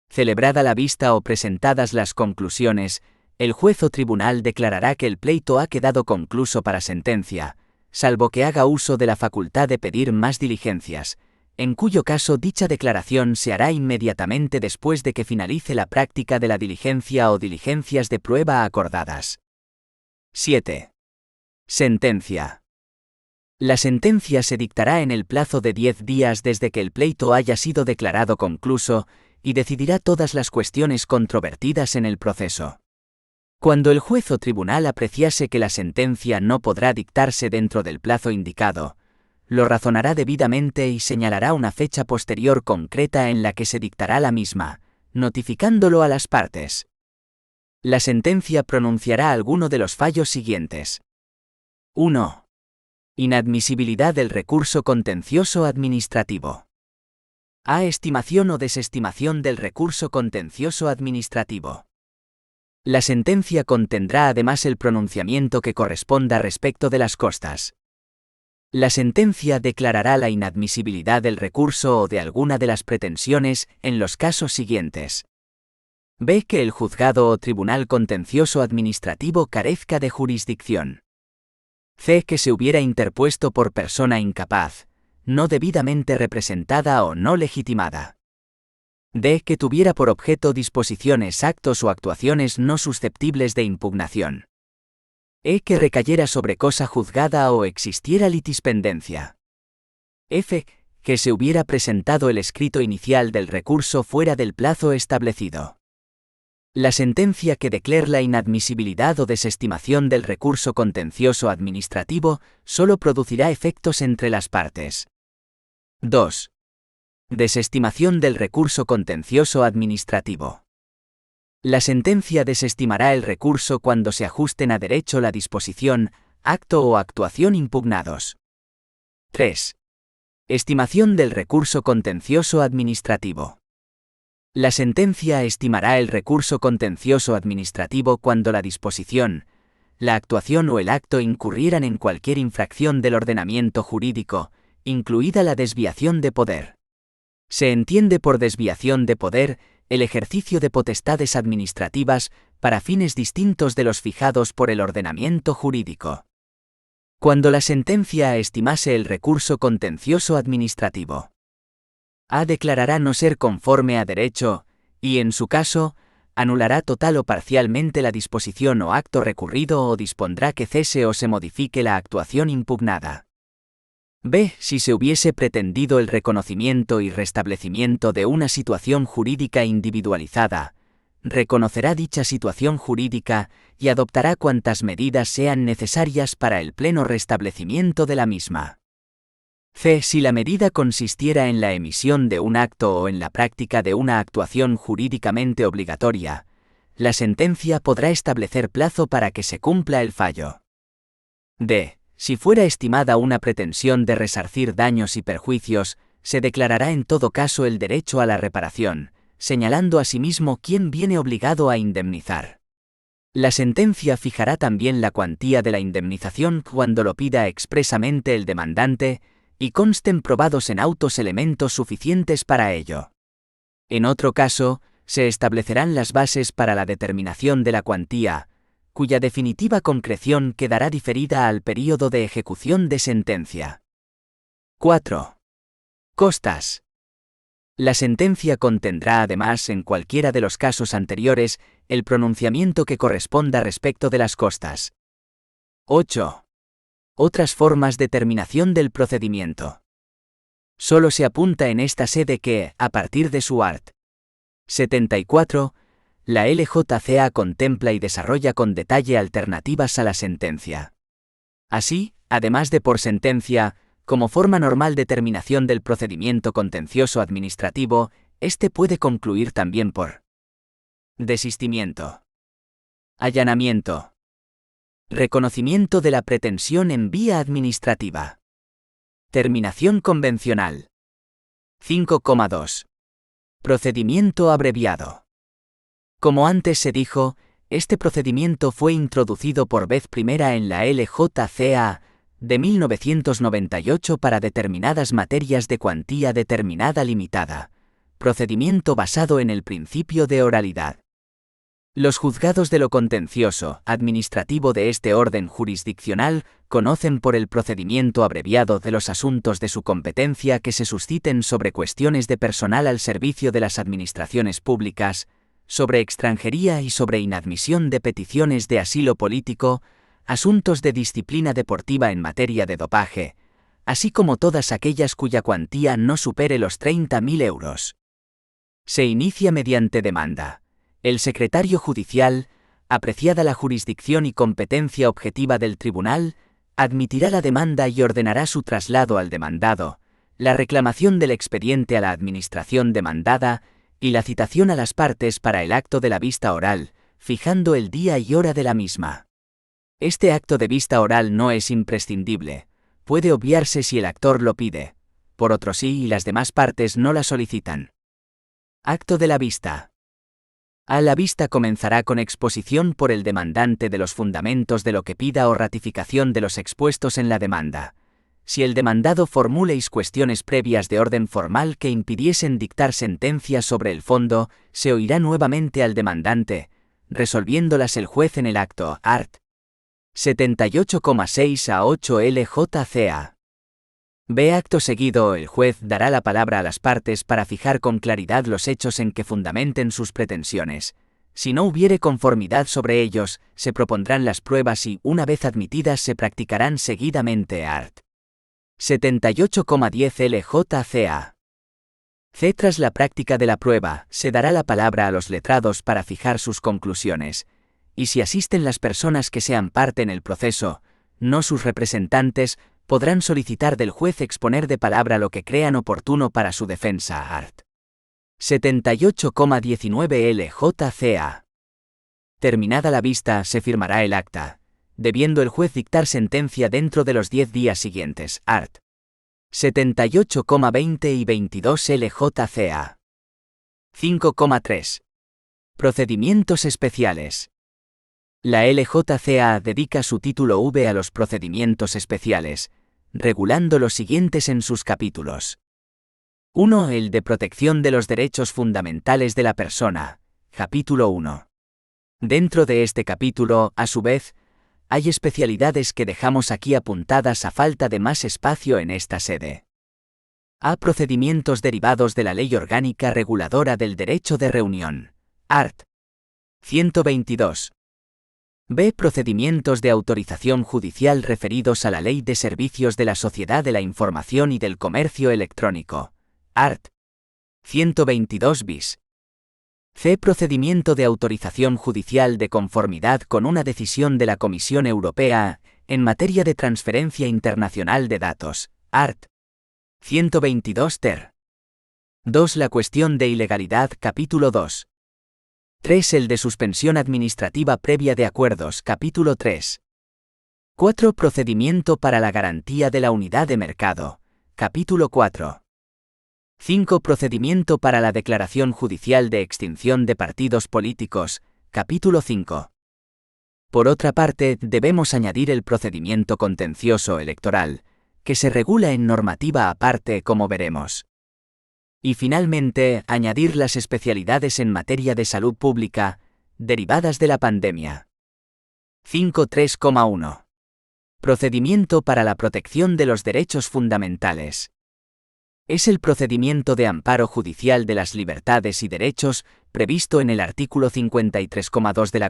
Celebrada la vista o presentadas las conclusiones, el juez o tribunal declarará que el pleito ha quedado concluso para sentencia, salvo que haga uso de la facultad de pedir más diligencias, en cuyo caso dicha declaración se hará inmediatamente después de que finalice la práctica de la diligencia o diligencias de prueba acordadas. 7. Sentencia. La sentencia se dictará en el plazo de 10 días desde que el pleito haya sido declarado concluso y decidirá todas las cuestiones controvertidas en el proceso. Cuando el juez o tribunal apreciase que la sentencia no podrá dictarse dentro del plazo indicado, lo razonará debidamente y señalará una fecha posterior concreta en la que se dictará la misma, notificándolo a las partes. La sentencia pronunciará alguno de los fallos siguientes. 1. Inadmisibilidad del recurso contencioso administrativo. A. Estimación o desestimación del recurso contencioso administrativo. La sentencia contendrá además el pronunciamiento que corresponda respecto de las costas. La sentencia declarará la inadmisibilidad del recurso o de alguna de las pretensiones en los casos siguientes. B. Que el juzgado o tribunal contencioso administrativo carezca de jurisdicción. C. Que se hubiera interpuesto por persona incapaz, no debidamente representada o no legitimada. D. Que tuviera por objeto disposiciones, actos o actuaciones no susceptibles de impugnación. E. Que recayera sobre cosa juzgada o existiera litispendencia. F. Que se hubiera presentado el escrito inicial del recurso fuera del plazo establecido. La sentencia que declare la inadmisibilidad o desestimación del recurso contencioso administrativo solo producirá efectos entre las partes. 2. Desestimación del recurso contencioso administrativo. La sentencia desestimará el recurso cuando se ajusten a derecho la disposición, acto o actuación impugnados. 3. Estimación del recurso contencioso administrativo. La sentencia estimará el recurso contencioso administrativo cuando la disposición, la actuación o el acto incurrieran en cualquier infracción del ordenamiento jurídico, incluida la desviación de poder. Se entiende por desviación de poder el ejercicio de potestades administrativas para fines distintos de los fijados por el ordenamiento jurídico. Cuando la sentencia estimase el recurso contencioso administrativo, A. Declarará no ser conforme a derecho, y en su caso, anulará total o parcialmente la disposición o acto recurrido o dispondrá que cese o se modifique la actuación impugnada. B. Si se hubiese pretendido el reconocimiento y restablecimiento de una situación jurídica individualizada, reconocerá dicha situación jurídica y adoptará cuantas medidas sean necesarias para el pleno restablecimiento de la misma. C. Si la medida consistiera en la emisión de un acto o en la práctica de una actuación jurídicamente obligatoria, la sentencia podrá establecer plazo para que se cumpla el fallo. D. Si fuera estimada una pretensión de resarcir daños y perjuicios, se declarará en todo caso el derecho a la reparación, señalando asimismo quién viene obligado a indemnizar. La sentencia fijará también la cuantía de la indemnización cuando lo pida expresamente el demandante, y consten probados en autos elementos suficientes para ello. En otro caso, se establecerán las bases para la determinación de la cuantía, cuya definitiva concreción quedará diferida al período de ejecución de sentencia. 4. Costas. La sentencia contendrá además, en cualquiera de los casos anteriores, el pronunciamiento que corresponda respecto de las costas. 8. Otras formas de terminación del procedimiento. Solo se apunta en esta sede que, a partir de su art. 74, la LJCA contempla y desarrolla con detalle alternativas a la sentencia. Así, además de por sentencia, como forma normal de terminación del procedimiento contencioso administrativo, este puede concluir también por desistimiento, allanamiento, reconocimiento de la pretensión en vía administrativa, terminación convencional. 5,2. Procedimiento abreviado. Como antes se dijo, este procedimiento fue introducido por vez primera en la LJCA de 1998 para determinadas materias de cuantía determinada limitada, procedimiento basado en el principio de oralidad. Los juzgados de lo contencioso administrativo de este orden jurisdiccional conocen por el procedimiento abreviado de los asuntos de su competencia que se susciten sobre cuestiones de personal al servicio de las administraciones públicas, sobre extranjería y sobre inadmisión de peticiones de asilo político, asuntos de disciplina deportiva en materia de dopaje, así como todas aquellas cuya cuantía no supere los 30.000 euros. Se inicia mediante demanda. El secretario judicial, apreciada la jurisdicción y competencia objetiva del tribunal, admitirá la demanda y ordenará su traslado al demandado, la reclamación del expediente a la administración demandada y la citación a las partes para el acto de la vista oral, fijando el día y hora de la misma. Este acto de vista oral no es imprescindible, puede obviarse si el actor lo pide, por otro sí y las demás partes no la solicitan. Acto de la vista. A la vista comenzará con exposición por el demandante de los fundamentos de lo que pida o ratificación de los expuestos en la demanda. Si el demandado formuleis cuestiones previas de orden formal que impidiesen dictar sentencia sobre el fondo, se oirá nuevamente al demandante, resolviéndolas el juez en el acto, art. 78,6 a 8 LJCA. B. Acto seguido, el juez dará la palabra a las partes para fijar con claridad los hechos en que fundamenten sus pretensiones. Si no hubiere conformidad sobre ellos, se propondrán las pruebas y, una vez admitidas, se practicarán seguidamente art. 78,10 LJCA. C. Tras la práctica de la prueba, se dará la palabra a los letrados para fijar sus conclusiones, y si asisten las personas que sean parte en el proceso, no sus representantes, podrán solicitar del juez exponer de palabra lo que crean oportuno para su defensa art. 78,19 LJCA. Terminada la vista, se firmará el acta, debiendo el juez dictar sentencia dentro de los 10 días siguientes art. 78,20 y 22 LJCA. 5,3. Procedimientos especiales. La LJCA dedica su título V a los procedimientos especiales, regulando los siguientes en sus capítulos. 1. El de protección de los derechos fundamentales de la persona, capítulo 1. Dentro de este capítulo, a su vez, hay especialidades que dejamos aquí apuntadas a falta de más espacio en esta sede. A. Procedimientos derivados de la Ley Orgánica Reguladora del Derecho de Reunión, art. 122. B. Procedimientos de autorización judicial referidos a la Ley de Servicios de la Sociedad de la Información y del Comercio Electrónico, art. 122 bis. C. Procedimiento de autorización judicial de conformidad con una decisión de la Comisión Europea en materia de transferencia internacional de datos, art. 122 ter. 2. La cuestión de ilegalidad, capítulo 2. 3. El de suspensión administrativa previa de acuerdos, capítulo 3. 4. Procedimiento para la garantía de la unidad de mercado, capítulo 4. 5. Procedimiento para la declaración judicial de extinción de partidos políticos, capítulo 5. Por otra parte, debemos añadir el procedimiento contencioso electoral, que se regula en normativa aparte, como veremos. Y finalmente, añadir las especialidades en materia de salud pública, derivadas de la pandemia. 5.3.1. Procedimiento para la protección de los derechos fundamentales. Es el procedimiento de amparo judicial de las libertades y derechos, previsto en el artículo 53.2 de la